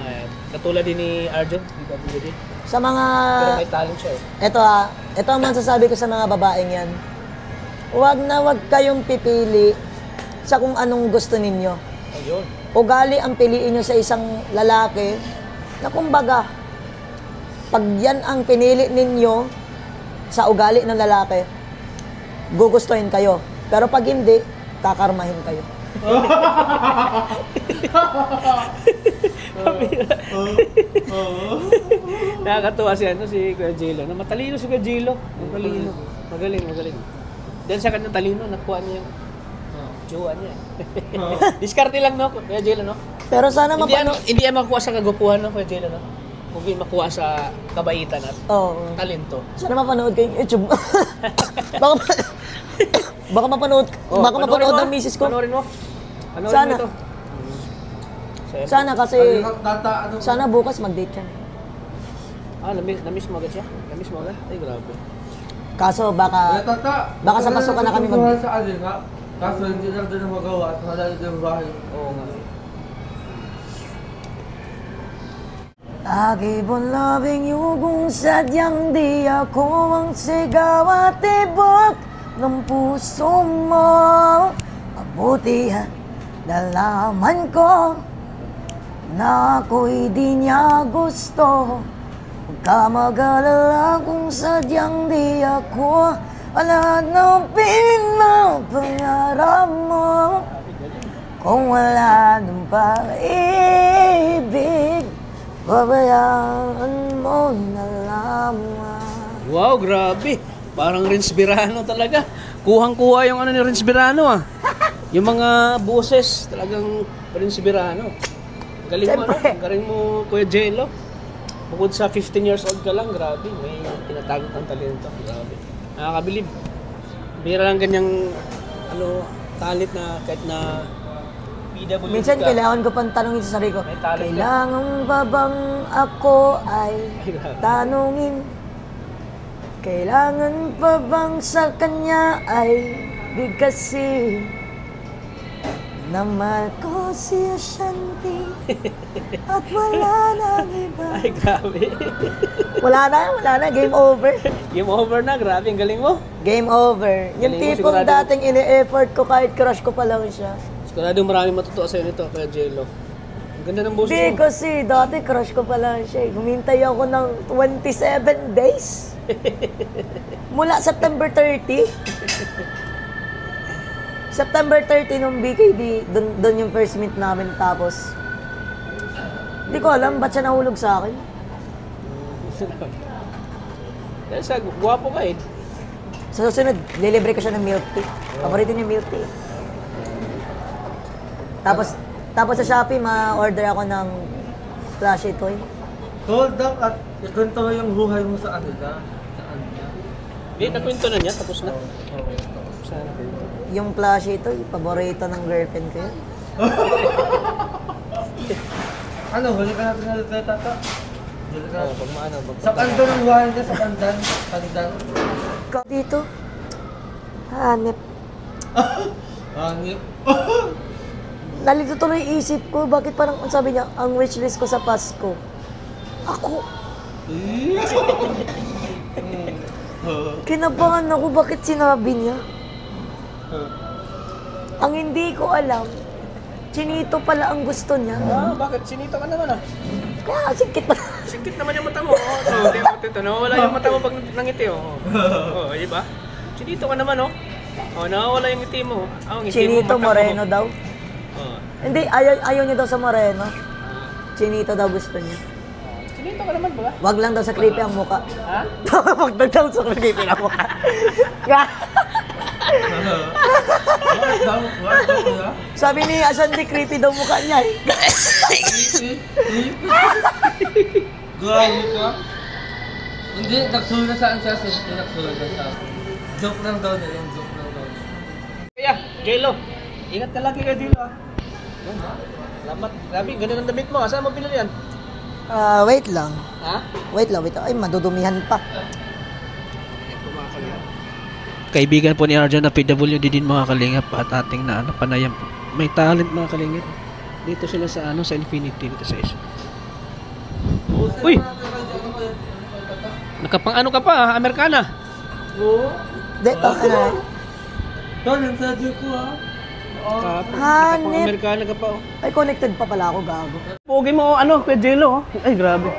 Ayan. Katulad din ni Arjun. Sa mga... Pero may talent siya eh. Ito ang masasabi ko sa mga babaeng yan. Huwag kayong pipili sa kung anong gusto ninyo. Ayun. Ugali ang piliin nyo sa isang lalaki na kumbaga, pag yan ang pinili ninyo sa ugali ng lalaki, gugustuhin kayo. Pero pag hindi, kakarmahin kayo. Nakakatuwa si Kuya Jello. Matalino si Kuya Jello. Matalino. Magaling. Dahil sa kanyang talino, nakuha niya yung jowa niya. Diskarte lang, no? Kuya Jello, no? Pero sana mapanood... Hindi yan makuha sa kagupuhan, no? Kuya Jello, no? Hindi makuha sa kabaitan at talento. Sana mapanood kayo yung YouTube. baka mapanood ng misis ko. Panoorin mo. Sana. Mo ito. Sana kasi... Sana bukas mag-date ka. Na-miss mo agad siya? Na-miss mo agad? Ay, grabe. Kaso baka sa pasukan na kami mag-date. Kaso hindi lang din magawa at halali din bahay. Oo nga. I keep on loving you kung sadyang di ako ang sigaw at tibok ng puso mo. Mabutihan, nalaman ko na ako'y di niya gusto. Huwag ka mag-alala kung sadyang di ako lahat ng pinapangarap mo. Kung wala ng pag-ibig, babayaan mo na lamang. Wow, grabe. Parang Renz Birano talaga. Kuhang-kuha yung ni Renz Birano ah. Yung mga boses talagang Renz Birano. Galing mo, ano? Galing mo, Kuya Jello. Bukod sa 15 years old ka lang, grabe. May tinatago kang talento. Grabe. Nakakabilib. Bira lang ganyang talent na kahit na PWD Minsan ka. kailangan ko pang tanongin sa sarili ko, May talent ka. kailangan ba bang ako ay Ay, grabe. tanungin Kailangan pa bang sa kanya ay bigkasin na mahal ko si Ashanti at wala nang iba. Ay, grabe. Wala na, game over. Game over na, grabe, ang galing mo. Game over. Yung Galing mo, tipong sigurado. dating ini-effort ko kahit crush ko pa lang siya. Siguradong maraming matutuwa sa'yo nito, Kuya Jello. Ang ganda ng boses Hindi mo. kasi dati crush ko pa lang siya. Humintay ako ng 27 days. Mula September 30. September 30 nung BKD, doon yung first meet namin. Tapos, hindi ko alam ba't siya nahulog sa akin. Dahil sa guwapo ka eh. Sa susunod, lilibre ko siya ng milk tea. Paborito niya milk tea. Tapos sa Shopee, ma-order ako ng plushie toy. Hold up at ikwento mo yung buhay mo sa kanila. Hindi, nakwento na niya, tapos na. Sana. Yung plushie toy, paborito ng girlfriend ko yun. Ano, huli ka natin na tata? Huli ka natin. Pag maano, Sa kanto ng buhay niya, sa kandan. Kandan. Dito, hanep. Hangip. Nalito tuloy isip ko, bakit parang ang sabi niya, ang wishlist ko sa Pasko. Ako. Kinabahan ako, bakit sinabi niya? Ang hindi ko alam, chinito pala ang gusto niya. bakit? Sinito ka naman ah. Kaya sikit pa. Singkit naman yung mata mo. So, hindi mo tito. Nawawala yung mata mo pag nangiti. Oo, di ba? Sinito ka naman, oh. Oh, nawawala yung ngiti mo. Oh, ngiti Chinito mo, mata Moreno mo. daw. Oh. Hindi, ayaw niya daw sa Moreno. Chinito daw gusto niya. Sinito ka naman ba? Wag lang daw sa creepy ang muka. Ha? Wag daw sa creepy ang muka. Sabi ni Ashanti, creepy daw mukha niya eh. Grabe ka. Hindi, nagsulat saan siya. Nagsulat sa akin. Joke lang daw niya yung joke lang daw niya. Kaya, Jello. Ingat ka lagi kay Jello ah. Salamat. Grabe, ganun ang damit mo. Saan mo pinili yan? Wait lang. Ha? Wait lang. Ay, madudumihan pa. Kaibigan po ni Arjan na PWD din mga kalingap at ating na panayam. May talent mga kalingap. Dito sila sa sa Infinity dito sa isa. Uy! Nakapang ano ka pa, Amerikana? Oo. Dito, ano? Tol, yung sadyo ko ha. Nakapang Hanip. Amerikana ka pa oh. Ay, connected pa pala ako, gago. Pogi mo, Kuya Jello oh. Ay, grabe.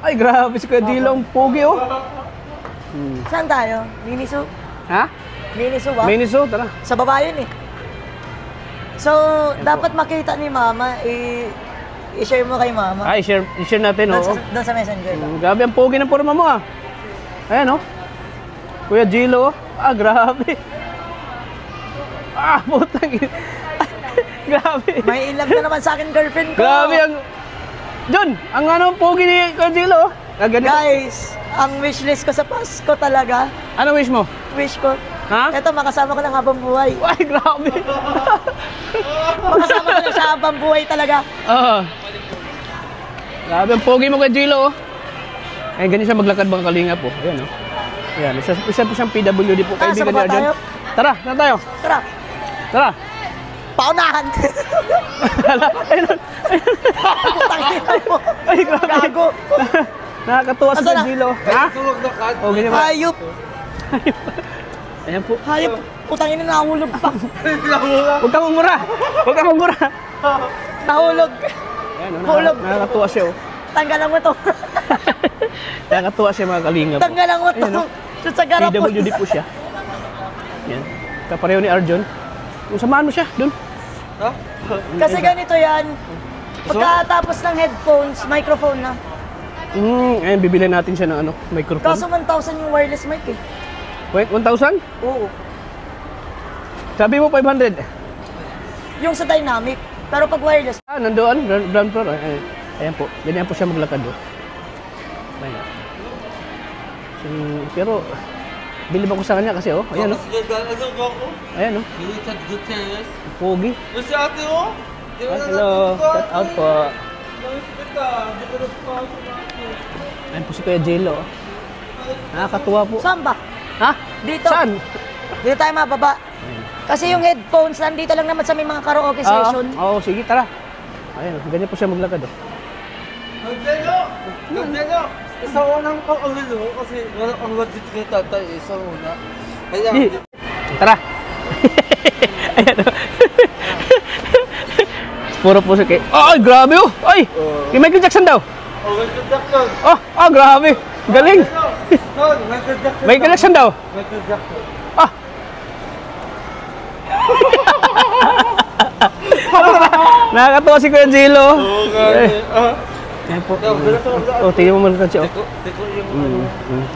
Ay, grabe si Kuya Jello, ang pogi oh. Saan tayo? Miniso? Ha? Miniso ba? Miniso, tara. Sa baba yun eh. So, dapat makita ni Mama, i-share mo kay Mama. Ay, i-share natin oh. Doon sa messenger lang. Grabe ang pogi ng forma mo ah. Ayan oh. Kuya Jello oh. Ah, grabe. Ah, putang ina. Grabe. May in love na naman sa akin girlfriend ko. Grabe ang... John, ang pogi ni Kuya Jello oh. Ganito. Guys, ang wishlist ko sa Pasko talaga. Ano wish mo? Wish ko. Ha? Ito, makasama ko lang habang buhay. Ay, grabe. Makasama ko lang siya habang buhay talaga. Oo. Grabe ang pogi mo Kuya Jello oh. Ay, ganyan siya maglakad mga kalingap po. Ayan oh. Ayan, isa po siyang PWD po. Sa Kaibigan ni baba Arjan. tayo? Tara, tara tayo. Tara, Tara. paunahan. Ayun. Tangina mo. Ay, grabe. Gago. Nakakatuwa si Asa na? Kuya Jello. Ha? Tulog na ka. O, ganyan ba? Hayop. Ayan po. Hayop. Putang ina, nahulog pa. Huwag kang umura. Huwag kang umura. Nahulog. Ayan, oh, Hulog. nakakatuwa siya oh. Tanggalan mo to. Nakakatuwa siya mga kalingap. Tanggalan mo to. Ayan, oh. Shoot sa garap mo. PWD po siya. Yan. Kapareho ni Arjon. Kung samahan mo siya, dun. Ha? Kasi ganito yan. Pagkatapos ng headphones, microphone na. Ayun, bibilhin natin siya ng microphone. Kaso 1,000 yung wireless mic eh. Wait, 1,000? Oo. Sabi mo 500. Yung sa dynamic. Pero pag wireless, Nandoon, ground floor. Ayan po, ganyan po siya maglakad oh. Ayan. Pero, bilib ako sa kanya kasi oh. Ayan oh. Ayan oh. Pogi. Si ate oh. Hello, shout out po. Ayan po si Kuya Jello oh. Nakakatuwa po. Saan ba? Ha? Dito. Saan? Dito tayo mababa. Kasi yung headphones, nandito lang naman sa may mga karaoke session. Oo, sige, tara. Ayun, ganyan po siya maglakad. Oh. Nagdeno! Isa unang pang-ulo kasi wala ang legit kay tatay. Isa una. Kaya, Di. Tara. Ayan. Oh. Puro po siya kay... Ay, grabe oh! Ay! Kay Michael Jackson daw. oh, Michael Jackson. Grabe. Galing. Michael Jackson. Michael Jackson daw. Michael Jackson. Nakakatawa si Kuya Jilo. Oo nga. Ayan po. Tingnan mo maglakad siya. Tiko yung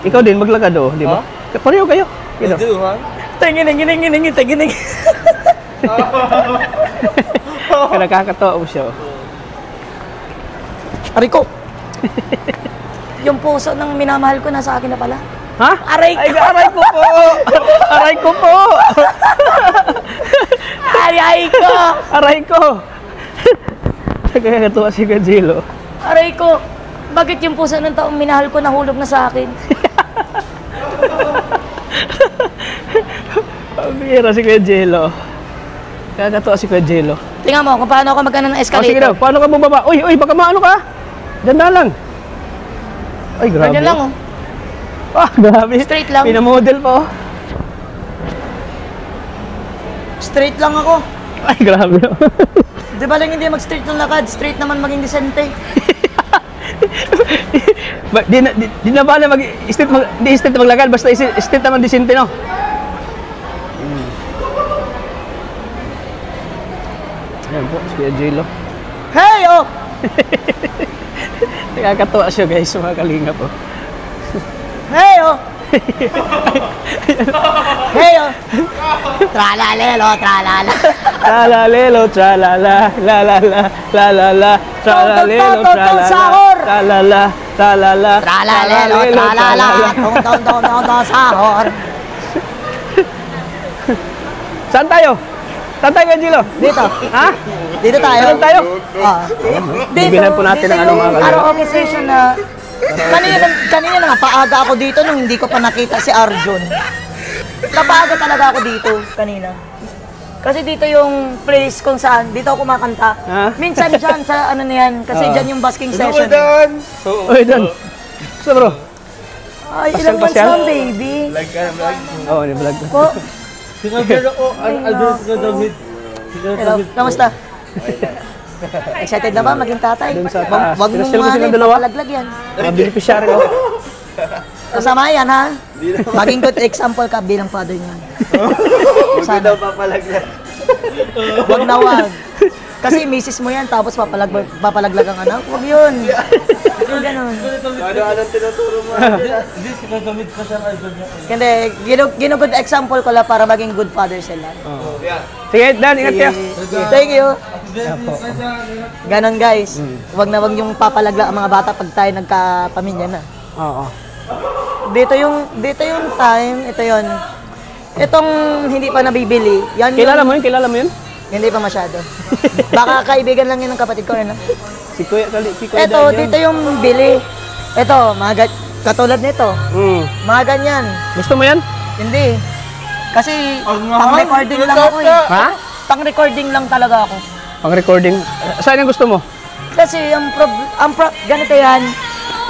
Ikaw din maglakad oh, di ba? Pareho kayo. Ino. Juhan. Tingin. Nakakatawa po siya. Aray ko! Yung puso ng minamahal ko nasa akin na pala. Ha? Aray ko! Aray ko po! Aray ko po! Aray ko! Aray ko! Nakakatawa si Kuya Jilo. Aray ko! Bakit yung puso ng taong minahal ko nahulog na sa akin? Pabira si Kuya Jilo. Nakakatawa si Kuya Jilo. Tingnan mo kung paano ako magkano ng escalator. Sige daw, paano ka bumaba? Uy, baka maano ka? Diyan na lang. Ay, grabe. Ganyan lang oh. Grabe. Straight lang. Pinamodel pa oh. Straight lang ako. Ay, grabe. Di ba lang hindi mag-straight ng lakad? Straight naman maging disente. Di na ba na mag-straight maglakad? Basta straight naman disente, no? Ayan po, si Kuya Jilo. Hey oh! Nakakatawa siya guys, mga kalinga po. Hey oh! Hey oh! Tralalelo, tralala. Tralalelo, tralala, la la la, la la la, tralalelo, tralala, tralala, tralala, Tralalelo, tralala. Tong sahor. Saan tayo? Saan tayo, Kuya Jilo? Dito. Ha? Dito tayo. Saan tayo? Bibilan po natin ang ano, mga kalingap. karaoke session na kanina na nga, paaga ako dito nung hindi ko pa nakita si Arjun. Napaaga talaga ako dito kanina. Kasi dito yung place kung saan, dito ako kumakanta. Ha? Minsan dyan sa ano na yan, kasi dyan yung busking session. Uy, doon. So bro? Ay, ilang months Pasyal? lang, baby. Oo, ni-vlog ko. Po, Sinagdala ko, Aldous na David. hello, kamusta? Excited na ba maging tatay? Doon sa taas. Wag mong Pinastil ko silang dalawa. papalaglag yan. Mga beneficiary ko. Masama yan, ha? Maging good example ka bilang father niya. Sana. papalagyan. Wag na wag. Kasi misis mo yan, tapos papalaglag ang anak. Wag yun. Huwag ganun. Ano-anong tinuturo mo? Hindi, sinagamit ka sa idol niya. Hindi, gino-good example ko lang para maging good father sila. Sige, Dan, ingat kayo. Thank you. Ganon guys. Wag na wag yung papalaglag ang mga bata pag tayo nagkapamilya na. Oo. Dito yung time, ito yon. Itong hindi pa nabibili, yan yung, Kilala mo yun? Kilala mo yun? hindi pa masyado. Baka kaibigan lang yun ng kapatid ko rin. Si Kuya Ito, Dan yun. dito yung bili. Ito, katulad nito. Mga ganyan. Gusto mo yan? Hindi. Kasi pang-recording lang ako eh. Ha? Pang-recording lang talaga ako. Pang recording. Saan yung gusto mo? Kasi ganito yan.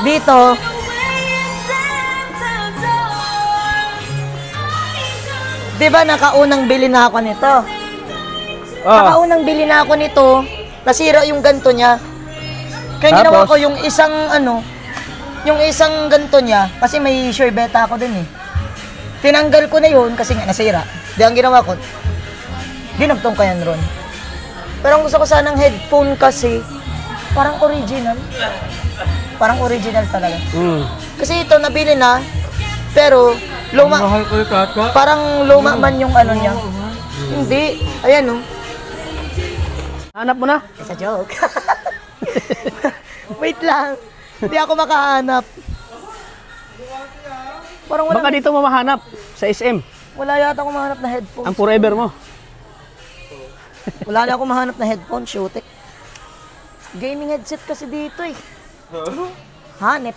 Dito, di ba nakaunang bili na ako nito? Nakaunang bili na ako nito, nasira yung ganto niya. Kaya ginawa ko yung isang ganto niya, kasi may sure beta ako din eh. Tinanggal ko na yun kasi nga nasira. Di ang ginawa ko, dinagtong ko yan ron. Pero ang gusto ko sanang headphone kasi, parang original. Parang original talaga. Kasi ito nabili na, pero luma. Parang luma man yung ano niya. Hindi. Ayan oh. Hanap mo na. It's a joke. Wait lang. Hindi ako makahanap. Parang Baka dito mo mahanap sa SM. wala yata akong mahanap na headphone. Ang forever mo. Wala na akong mahanap na headphone, Showtek. Gaming headset kasi dito eh. Hanep.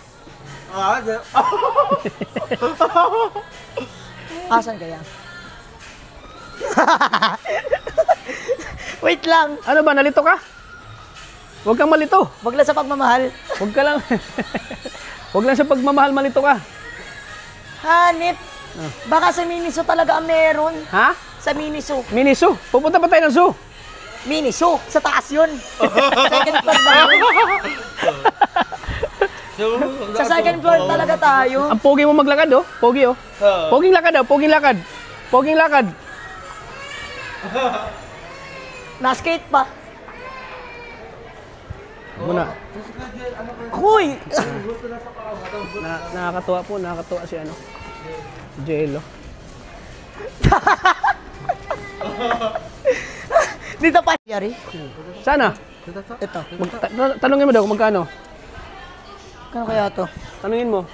Asan kaya? Wait lang. Ano ba, nalito ka? Huwag kang malito. Wag lang sa pagmamahal. Huwag ka lang. Huwag lang sa pagmamahal malito ka. Hanip. Baka sa Miniso talaga ang meron. Ha? Sa Miniso. Mini zoo. Pupunta pa tayo ng zoo. Miniso. Sa taas yun. Second floor lang yun. Sa second floor talaga tayo. Ang pogi mo maglakad, oh. Pogi, oh. Poging lakad, oh. Poging lakad. Poging lakad. Na-skate pa. Muna. Huy! Nakakatuwa po. Nakakatuwa si ano. Si Jello. Dito pa. Yari. Sana. Ito. Tanungin mo daw kung magkano. Kano kaya to? Tanungin mo.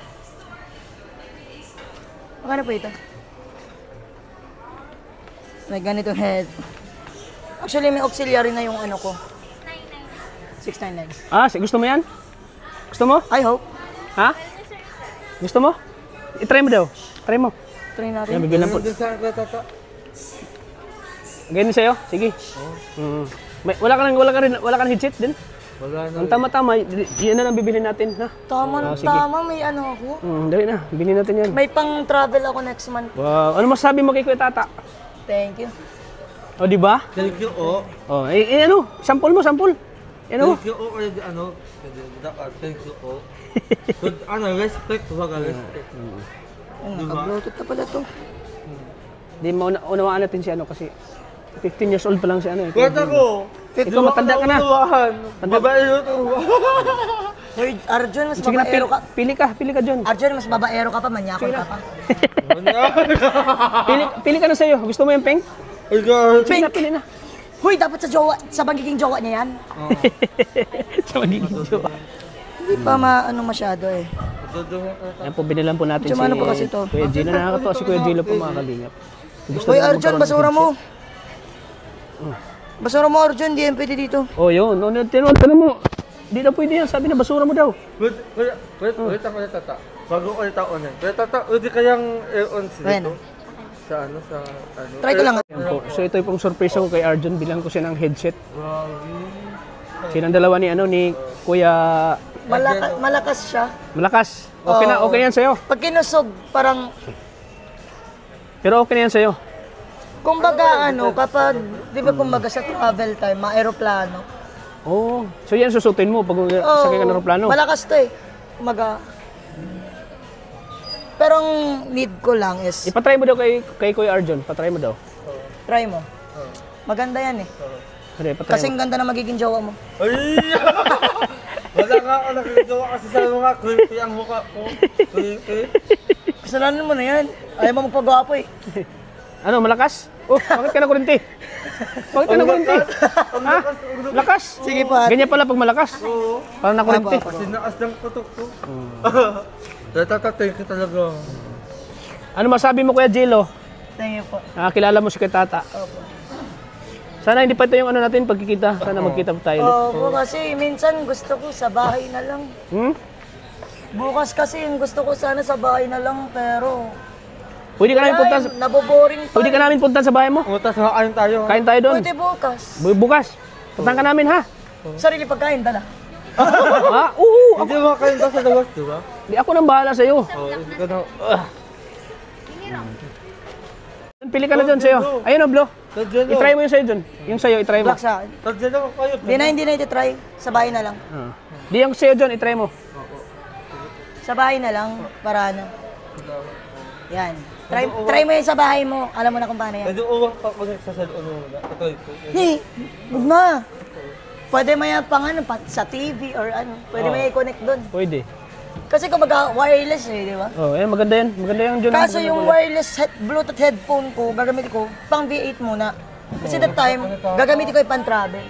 Magkano po ito? May ganitong head. Actually, may auxiliary na yung ano ko. 699. Ah, gusto mo yan? Gusto mo? I hope. Ha? Gusto mo? I-try mo daw. Try mo. Try Yan, natin. bigyan lang po. Ganyan sa'yo? Sige. Wala ka ng headset din? Wala na. Ang tama-tama, yan na lang bibili natin, ha? Tama, sige. tama. May ano ako. Dali na, bibili natin yan. May pang travel ako next month. Wow, ano masabi mo kay Kuya Tata? Thank you. O, di ba? Thank you, oh. O, ano, sample mo, sample. Ano? Thank you, oh. Thank you, oh. Good, respect. Huwag respect. Naka-bluetooth na pala to. Di maunawaan natin si ano kasi 15 years old pa lang si ano eh. Kwenta ko! Ikaw matanda ka na. Babae yung turuan. Sir Arjun, mas Sige na, babaero ka. pili ka John. Arjun, mas babaero ka pa, manyakon ka pa. Pili ka na sa'yo. Gusto mo yung pink? Sige na, pili na. Huy, dapat sa magiging jowa niya yan. Sa magiging jowa. Hindi pa maano masyado eh. Yan po, binilan po natin Medyo ano pa kasi to? Kuya Gino. Nakakatawa si Kuya Gino po mga kalingap. Hoy Arjun, basura mo. Basura mo Arjun, di yan pwede dito. Oh, yun. Tanong mo. Di na pwede yan. Sabi na basura mo daw. Wait, tata. Bago ulit ako na. Wait, tata, hindi kayang on Ayan. dito. Sa ano. Try ko lang. Yan po. So ito yung pong surprise ko kay Arjun. Bilang ko siya ng headset. Silang dalawa ni Kuya Malakas siya. Malakas. Okay na yan sa'yo. Pag kinusog, parang, Pero okay na yan sa'yo. kumbaga kapag, di ba kumbaga sa travel time, mga aeroplano. Oh, so yan susutin mo pag sakay ka ng aeroplano. Malakas to eh. Kumbaga, pero ang need ko lang is, Ipatry mo daw kay Kuya Arjun. Patry mo daw. try mo. Maganda yan eh. Patry Kasing ganda na magiging jowa mo. Ay! Wala nga ako nakagawa kasi sa mga creepy ang mukha ko. Creepy. Kasalanan mo na yan. Ayaw mo magpagwapo eh. Ano, malakas? Oh, bakit ka nakurinti? Bakit ka nakurinti? Ha? Lakas? Sige pa. Ganyan pala pag malakas. Parang nakurinti. Sinaas ng putok ko. Thank you talaga. Ano masabi mo Kuya Jello? Thank you po. Nakakilala mo si Kuya Tata. Sana hindi pa ito yung ano natin pagkikita. Sana magkita pa tayo. Oo, kasi minsan gusto ko sa bahay na lang. Bukas kasi yung gusto ko sana sa bahay na lang, pero Pwede ka namin punta sa... naboboring pa. Pwede ka namin punta sa bahay mo. Utas na kain tayo. Kain tayo doon. Pwede bukas. Bukas. Puntahan ka namin ha. Sarili pagkain, dala. Ha? Oo. Hindi mo kain sa labas, di ba? Di ako nang bahala sa'yo. Hindi ka na... Pili ka na dyan sa'yo. Ayun o, Blo. I-try mo yung sa'yo dyan. Yung sa'yo, i-try mo. Black sa akin. Tadyan ako kayo. Hindi na iti-try. Sa bahay na lang. Di yung sa'yo dyan, i-try mo. Sa bahay na lang, para ano. Yan. Try mo yun sa bahay mo. Alam mo na kung paano yan. Medyo uwang pa ako nagsasalon mo. Tatoy ko. Huwag na. Pwede mo yan pang ano, sa TV or ano. Pwede mo i-connect doon. Pwede. Kasi kumbaga wireless eh, di ba? Oh, eh, maganda yan. Maganda yung dyan. Kaso yung wireless Bluetooth headphone ko, gagamitin ko pang V8 muna. Kasi that time, gagamitin ko yung pan-travel.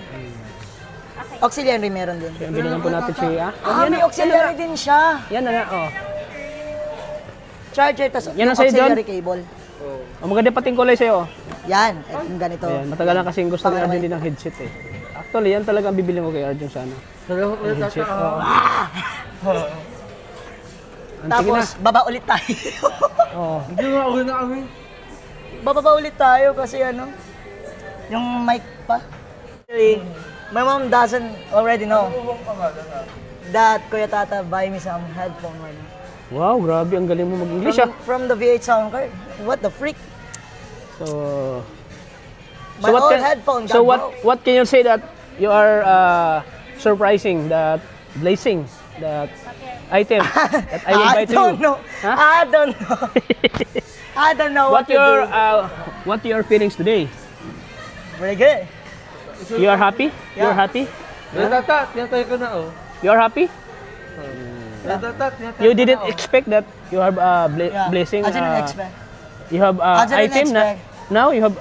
Auxiliary meron din. Kaya binigyan po natin si... May auxiliary din siya. Yan na nga, oh. Charger, tas Yan ang sa'yo, John? auxiliary cable. Oh, maganda pating kulay sa'yo. Oh. Yan, yung ganito. Ayan, matagal na kasing gusto ni Arjun din ng headset eh. Actually, yan talaga ang bibilin ko kay Arjun sana. Salamat ulit tata. Tapos, baba ulit tayo. Oh. Hindi nga, uwi na kami. Bababa ulit tayo kasi ano, yung mic pa. Actually, my mom doesn't already know that Kuya Tata buy me some headphone right now. Wow, grabe, ang galing mo mag-English ah. From the V8 sound card. What the freak? So, My old headphone got so broke. what can you say that you are surprising, that blazing, that item that I will buy to you? don't know. Huh? I don't know. I don't know what, What your feelings today? Very good. You are happy? You are Yeah. happy? Tata, tinatay ko na, oh. You are happy? Tata, tinatay You ko didn't na, oh. expect that you have Yeah. blessing. I didn't expect. You have I didn't item na. expect. Now you have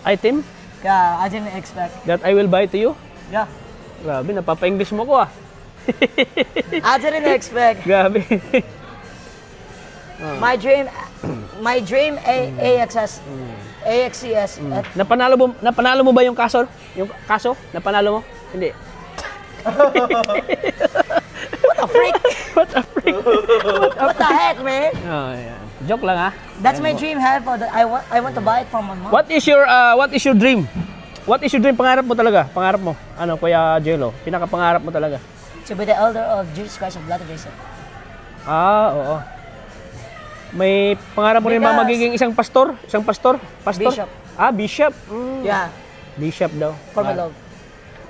item Yeah, I didn't expect. that I will buy to you. Yeah. Grabe, napapa-English mo ko ah. I didn't expect. Grabe. My dream AXS AXCS. Napanalo mo ba yung kaso? Yung kaso? Napanalo mo? Hindi. What the freak? What a freak. What the heck, man? Oh, yeah. Joke lang ah. That's my dream headphone. I want to buy it from my mom. What is your dream? What is your dream? Pangarap mo talaga? Pangarap mo? Ano, Kuya Jello? Pinaka-pangarap mo talaga? To be the elder of Jesus Christ of Latter-day Saints. Oo. May pangarap mo rin ba Because- magiging isang pastor? Isang pastor? Pastor? Bishop. Bishop. Yeah, Bishop daw. for my love.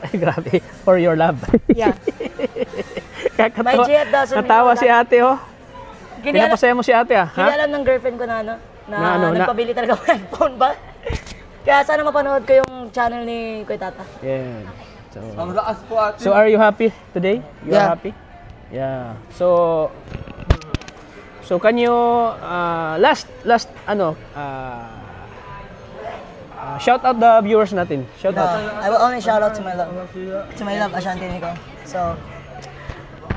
Ay, grabe. For your love. Yeah. Kakatawa. My GF doesn't Natawa know si ate, oh. Hindi alam, Pinapasaya mo si ate, ah. hindi Ha? alam ng girlfriend ko na ano, na Na ano, na- nagpabili talaga ng headphone ba? Kaya sana mapanood ko yung channel ni Kuya Tata. Yeah. Ang lakas po, ate. So are you happy today? You are Yeah. happy? Yeah. So can you last shout out the viewers natin. Shout No, out. I will only shout out to my love Ashanti Nico. So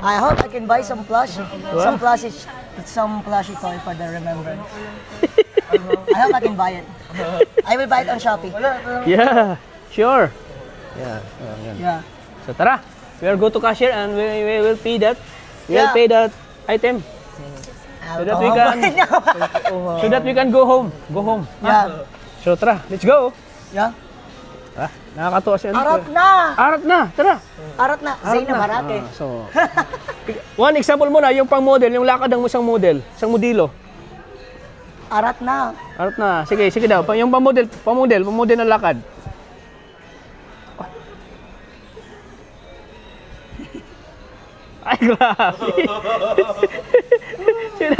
I hope I can buy some plushie toy for the remembrance. I hope I can buy it. I will buy it on Shopee. Yeah. Sure. Yeah. Yan. Yeah. So tara. We are go to cashier and we will pay that. We will Yeah. pay that item I'll that go we home can- right now. so that we can go home. Go home. Yeah. So tara, let's go. Yeah. Nakakatuwa si ano. Arat na! Arat na. Tara. Arat na! Zaina Marate. So, one example muna, yung pang model, yung lakad ng isang model, isang modelo. Arat na! Arat na. Sige daw. Yung pang model ng lakad. Ay, grabe. Sino?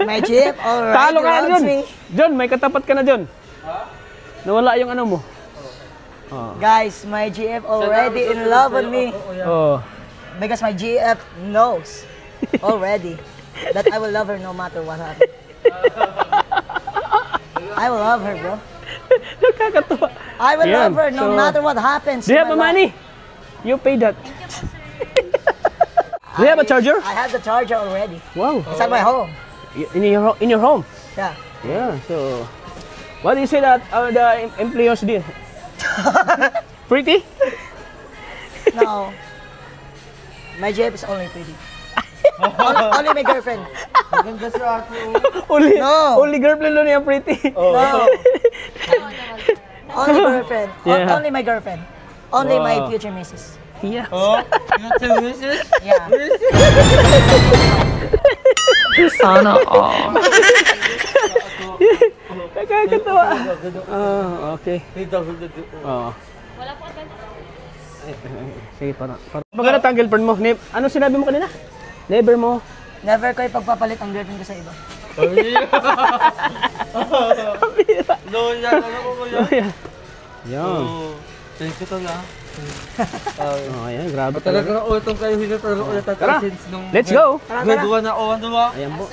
My jeep already Talo ka na loves dyan. me. John, may katapat ka na dyan. Nawala yung ano mo. Guys, my GF already in love with me. Oh. Because my GF knows already that I will love her no matter what happens. I will love her, bro. Nakakatuwa. I will Yan. love her no So, matter what happens. Do you to have my money? You pay that. Do you have a charger? I have the charger already. Wow. It's at my home. In your home? Yeah. Yeah. So, what do you say that the employers did? Pretty? No. My GF is only pretty. only my girlfriend. Maganda si ate, oh. Only girlfriend lang niya pretty. No. Only girlfriend. Yeah. Only my girlfriend. Only my Wow. future missus. Yeah. Oh, yung wishes? Yeah. Sana all. Nakakatawa. Okay. Oo. Wala po agad. Sige, para. Maganda tang girlfriend mo. Ano sinabi mo kanina? Never mo. Never ko ipagpapalit ang girlfriend ko sa iba. No, yan. Ano ko yan? Yan. Oh, thank you talaga. Oh, ayan, grabe Talaga talaga. na utong kayo hindi talaga ulit Tara, since nung let's go. grade 1 na o ano ba? Ayan po.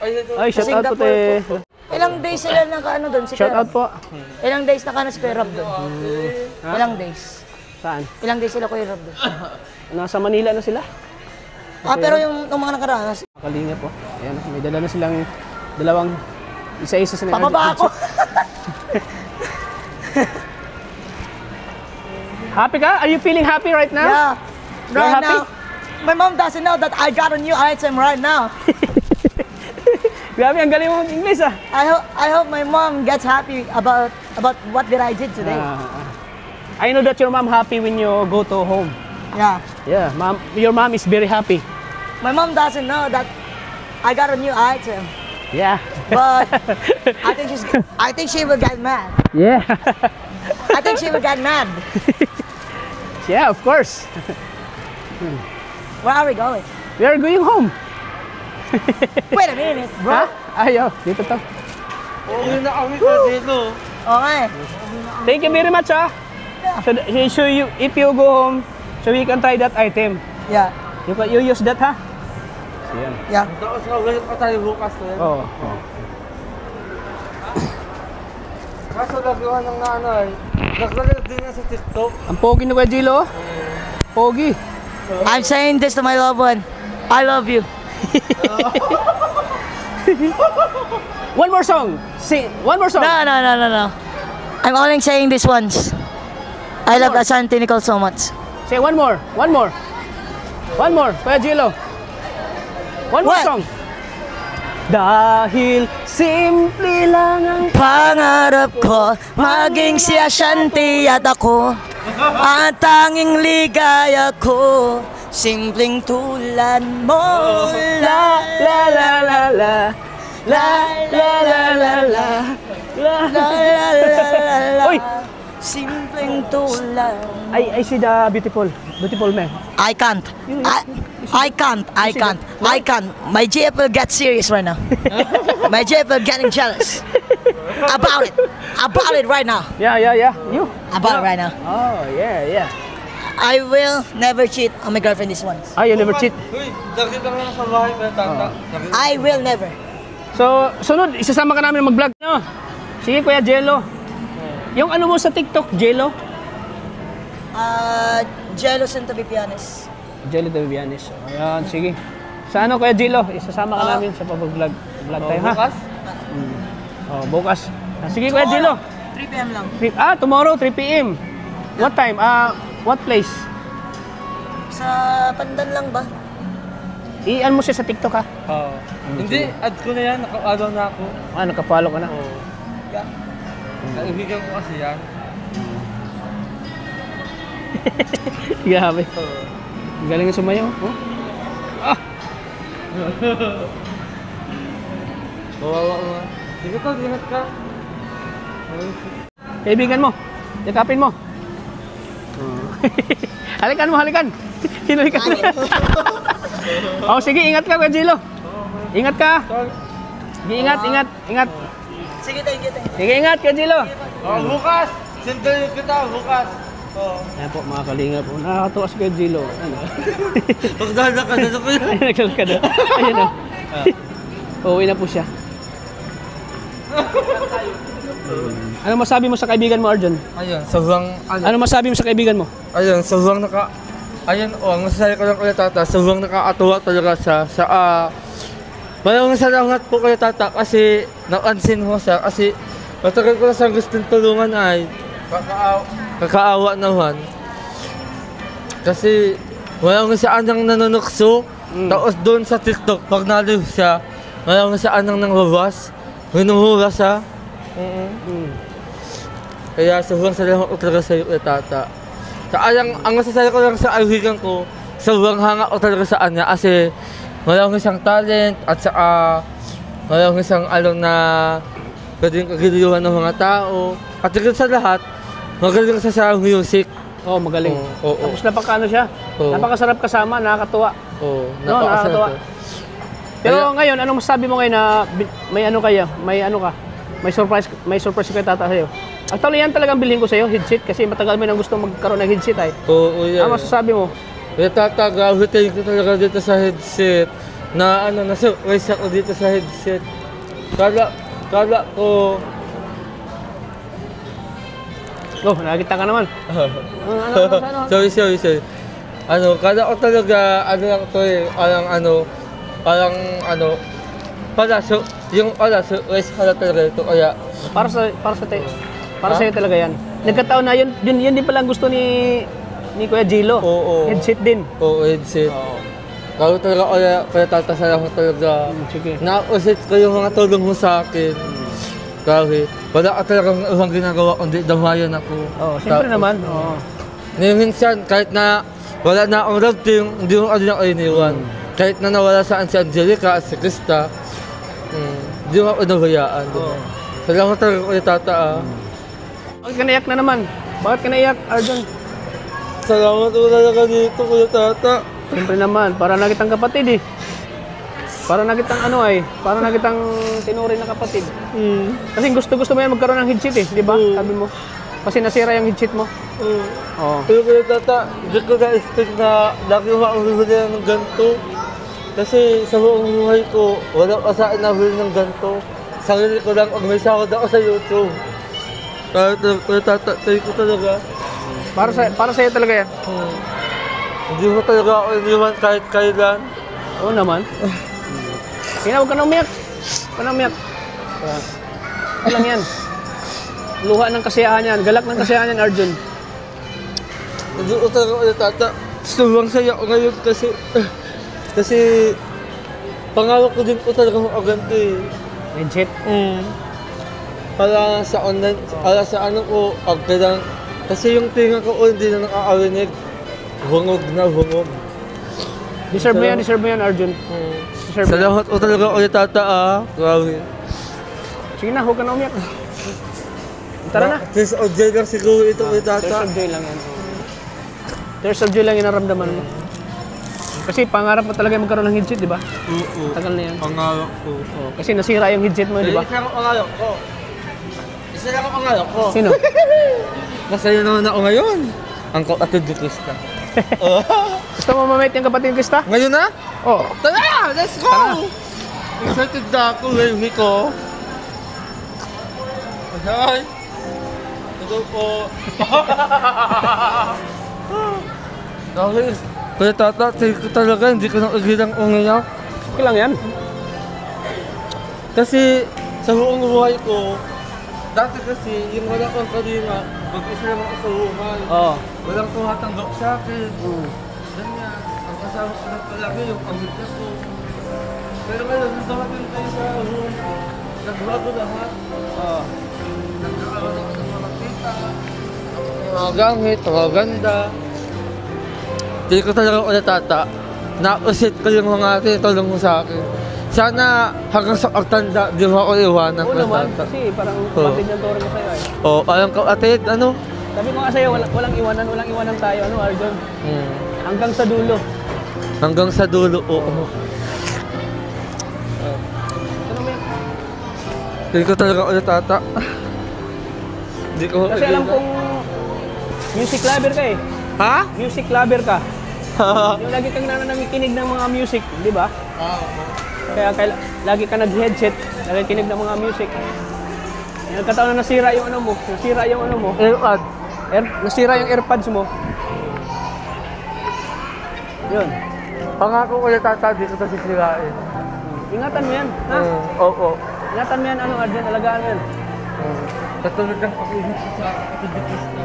Ay, Ay, shout out po te. Ilang days sila nakaano doon si Shout Kuya out Rob? po. Ilang days nakaano si Kuya Rob doon? Ilang days? Saan? Ilang days sila Kuya Rob doon? Nasa Manila na sila. Pero yung mga nakaraan, Kalinga po. Ayan, may dala na silang dalawang isa-isa sila. pababa ako. Happy ka? Are you feeling happy right now? Yeah. You're Right happy? now, my mom doesn't know that I got a new item right now. Grabe, ang galing mo mag-English ah. I hope my mom gets happy about what did I did today. I know that your mom happy when you go to home. Yeah. Yeah, mom, your mom is very happy. My mom doesn't know that I got a new item, Yeah. but I think she will get mad. Yeah. I think she will get mad. Yeah, of course. Where are we going? We are going home. Wait a minute, bro. Ha? Ayaw, dito to. Uwi na kami ka dito. Okay. Thank you very much ah. So you, if you go home, so we can try that item. Yeah. You use that ha? Yan. Yeah. Tapos kawin pa tayo bukas to yan. Oo. Kaso nagawa ng nanay. Naglalag din niya sa TikTok. Ang pogi na Kuya Jilo. Pogi. I'm saying this to my loved one. I love you. One more song. Sing. One more song. No. I'm only saying this once. I love Asante Nicole so much. Say one more. One more. One more. Kuya Jilo. One more What? song. Dahil simple lang ang Pangarap ko maging si Ashanti at ako ang tanging ligaya ko, simpleng tulad mo. la la la la la la la la la la La la la la la. Uy! Simpleng tulad. I see the beautiful man. I can't. I can't. My GF will get serious right now. My GF will getting jealous. About it right now. Yeah. You? About it right now. Oh, yeah. I will never cheat on my girlfriend this once. You never cheat. Uy, dagdag lang na sa bahay pa tata. I will never. So, sunod, isasama ka namin mag-vlog. No? Sige, Kuya Jello. Yung ano mo sa TikTok, Jello? Jealous and to be honest. Jello de Villanes. Ayan, sige. Sa ano, Kuya Jello, isasama ka namin sa pag-vlog. Vlog tayo, ha? Bukas? Bukas. Sige, Kuya Jello. 3 p.m. lang. Tomorrow, 3 p.m. What time? What place? Sa Pandan lang ba? I-an mo siya sa TikTok, ha? Oo. Hindi, add ko na yan. Naka-add na ako. Naka-follow ka na. Oo. Yeah. Kaibigan ko kasi yan. Grabe. Galing nga sumayaw. Oh? Bawawa ko nga. Sige to, ingat ka. Kaibigan mo. Yakapin mo. Halikan. Hinalikan. Sige, ingat ka, Kuya Jilo. Ingat ka. Sige, ingat. Sige, thank you. Sige, ingat, Kuya Jilo. Bukas! Sintayin kita, bukas! Ayan po, mga kalinga po. Nakakatuwa si Kuya Jilo. Pagdada ka na sa kuya. Naglalakad na. Ayun na. Uuwi na po siya. Ano masabi mo sa kaibigan mo, Arjun? Ayun, sobrang... Ano masabi mo sa kaibigan mo? Ayun, sobrang ang masasabi ko lang kay Tata, sobrang nakakatuwa talaga siya. Maraming salamat po kay Tata kasi napansin mo siya. Kasi matagal ko na siyang gustong tulungan ay kakaawa naman. Kasi walang siya anang nanunukso. Tapos doon sa TikTok, pag naliw siya, walang siya anang nangbabas. Hinuhura siya. Kaya sobrang salamat ko talaga sa iyo kay Tata. Ang masasabi ko lang sa kaibigan ko, sobrang hanga ko talaga sa kanya kasi walang isang talent at saka walang isang alam na pwedeng kagiliwan ng mga tao. At higit sa lahat, magaling siya sa music. Oo, magaling. Oo. Tapos napakano siya. Oo. Napakasarap kasama, nakakatuwa. Oo, Nakakatuwa. Pero ngayon, anong masasabi mo ngayon na may ano kayo? May surprise kay Tata sa'yo? Actually, yan talagang bilhin ko sa'yo, headset. Kasi matagal mo nang gusto magkaroon ng headset ay. Oo, yan. Ano masasabi mo? Kaya Tata, grabe thank you talaga dito sa headset. Na-surprise ako dito sa headset. Kala ko... Nakita ka naman. Sorry. Kala ko talaga, surprise pala talaga ito. Kaya, Para sa'yo talaga yan. Nagkataon na yun din palang gusto ni Kuya Jilo. Oo. Headset din. Oo, headset. Kaya talaga kaya tatasalamat talaga. Sige. Nausit ko yung mga tulong mo sa akin. Kasi wala ka talagang ibang ginagawa kundi damayan ako. Oh, siyempre naman. Oo. Minsan, kahit na wala na akong love team, hindi mo ano ako iniwan. Kahit na nawala saan si Angelica at si Krista, hindi mo ako nabayaan. Salamat talaga ulit, tata. Bakit ka naiyak na naman? Bakit ka naiyak, Arjun? Salamat ulit talaga dito, ulit, tata. Siyempre naman, para na kitang kapatid eh. Para na kitang para na kitang tinuri na kapatid. Kasi gusto mo yan magkaroon ng headset eh, di ba? Sabi mo. Kasi nasira yung headset mo. Oo. Pero ulit, tata, hindi ko na-expect na lagi mo akong huli ng ganito. Kasi sa buong buhay ko, walang asaan na huli ng ganito. Sarili ko lang, pag may sahod ako sa YouTube. Kaya tata, ko talaga. Para sa'yo talaga yan. Hindi mo talaga ako iniwan kahit kailan. Oo naman. Sige na, huwag ka na umiyak. Huwag ka na umiyak. Walang yan. Luha ng kasiyahan yan. Galak ng kasiyahan yan, Arjun. Hindi ko talaga ulit, tata. Sobrang saya ko ngayon kasi pangarap ko din po talaga mag-aganto eh. Legit. Para sa online, para sa ano ko, pagkailang, kasi yung tinga ko hindi na nakakarinig. Hungog na hungog. Deserve mo yan, Arjun. Deserve mo yan. Salamat ko talaga ulit, tata. Grabe. Sige na, huwag ka na umiyak. Tara na. Tears of joy lang siguro ito ulit, tata. Tears of joy lang yan. Tears of joy lang yung naramdaman mo. Kasi pangarap mo talaga magkaroon ng headset, di ba? Oo. Tagal na yan. Pangarap ko. Oh, kasi nasira yung headset mo, di ba? Isa lang ang pangarap ko. Isa lang ang pangarap ko. Sino? Masaya naman ako ngayon. Ang kapatid ni Krista. Gusto mo mamait yung kapatid ni Krista? Ngayon na? Oo. Tara! Let's go! Excited na ako, baby ko. Hi! Ito po. Dahil, kaya tata, ko talaga, hindi ko na ugilang umiyak. Okay lang yan. Kasi sa buong buhay ko, dati kasi yung wala kang kalima, mag-isa lang ako sa buhay. Oo. Walang tumatanggap sa akin. Ganyan. Ang kasama ko lang palagi yung pamilya ko. Pero ngayon, nung dumating kayo sa buhay ko, nagbago lahat. Nagkakaroon ako ng mga kita, mga gamit, mga ganda. Hindi ko talaga ulit, tata. Nausit ko yung mga tinutulong mo sa akin. Sana hanggang sa pagtanda, di mo ako iwanan. Oo naman, kasi parang kapatid yung turo mo sa'yo eh. Oo, parang kapatid, ano? Sabi ko nga sa'yo, walang iwanan tayo, ano Arjun? Hanggang sa dulo. Hanggang sa dulo, oo. Ano mo yan? Hindi ko talaga ulit, tata. Hindi ko Kasi alam kong music lover ka eh. Ha? Music lover ka. Yung lagi kang nakikinig ng mga music, di ba? Kaya lagi ka nag-headset, nakikinig ng mga music. Nagkataon na nasira yung ano mo. Airpod. Nasira yung AirPods mo. Yun. Pangako ulit, tata, di ko ito sisirain. Ingatan mo yan, ha? Oo. Ingatan mo yan, Arjun, alagaan mo yan. Katulad ng pag-ihip ko sa kapatid ni Krista.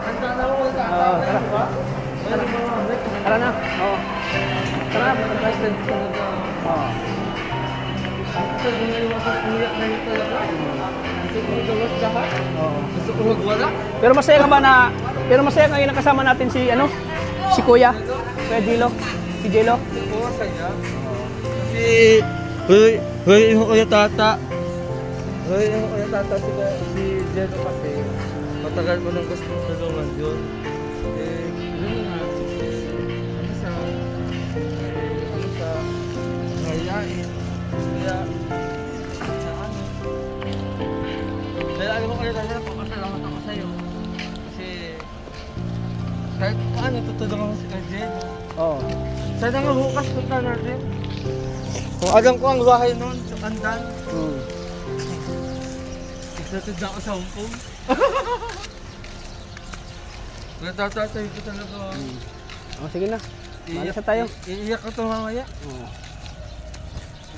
Handa na ako ulit, tata. Tara. Tara na. Oo. Tara na. President ko talaga. Oo. Gusto ko ngayon ako umiyak na yun talaga. Gusto ko magawas lahat. Oo. Gusto ko magwala. Pero masaya ka ba ngayon nakasama natin si Kuya Gilo, si Jelo? Oo, saya. Kasi, huwag yung kuya tata. Huwag yung kuya tata si Jeno kasi. Matagal ko nang gusto tulungan yun. Yun nga, ano sa ngayain. Kaya alam mo kuya tata, papasalamat ako sa'yo. Kasi, kahit paano tutulungan mo si Jen. Oo. Sana nga bukas punta natin. Kung alam ko ang bahay noon, sa Pandan. Excited na ako sa Hong Kong. Natatatay ko talaga. Sige na. Malas na tayo. Iiyak ko ito mamaya.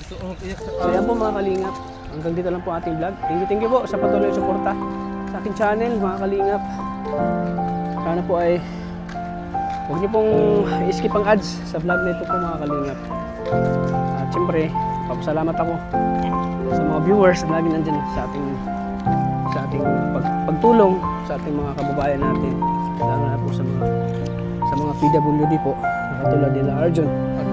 Gusto ko mag-iyak sa So yan po mga kalingap. Hanggang dito lang po ating vlog. Thank you po sa patuloy na suporta sa aking channel mga kalingap. Sana po ay Huwag niyo pong i-skip ang ads sa vlog na ito po mga kalingap. At syempre, papasalamat ako sa mga viewers na lagi nandyan sa ating pagtulong sa ating mga kababayan natin. Lalo na po sa mga PWD po, katulad nila Arjun at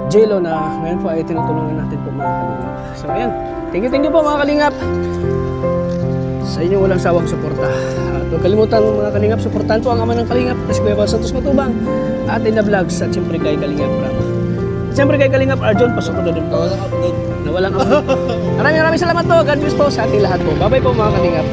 Jello na ngayon po ay tinutulungan natin po mga kalingap. So ayan, thank you po mga kalingap sa inyong walang sawang suporta. At huwag kalimutan mga kalingap, suportahan po ang ama ng kalingap, si Kuya Val Santos Matubang, Ate na Vlogs, at siyempre kay Kalingap Ram. At siyempre kay Kalingap Arjun, pasok ko na din po. Na walang upload. Maraming salamat po. God bless po sa ating lahat po. Bye bye po mga kalingap.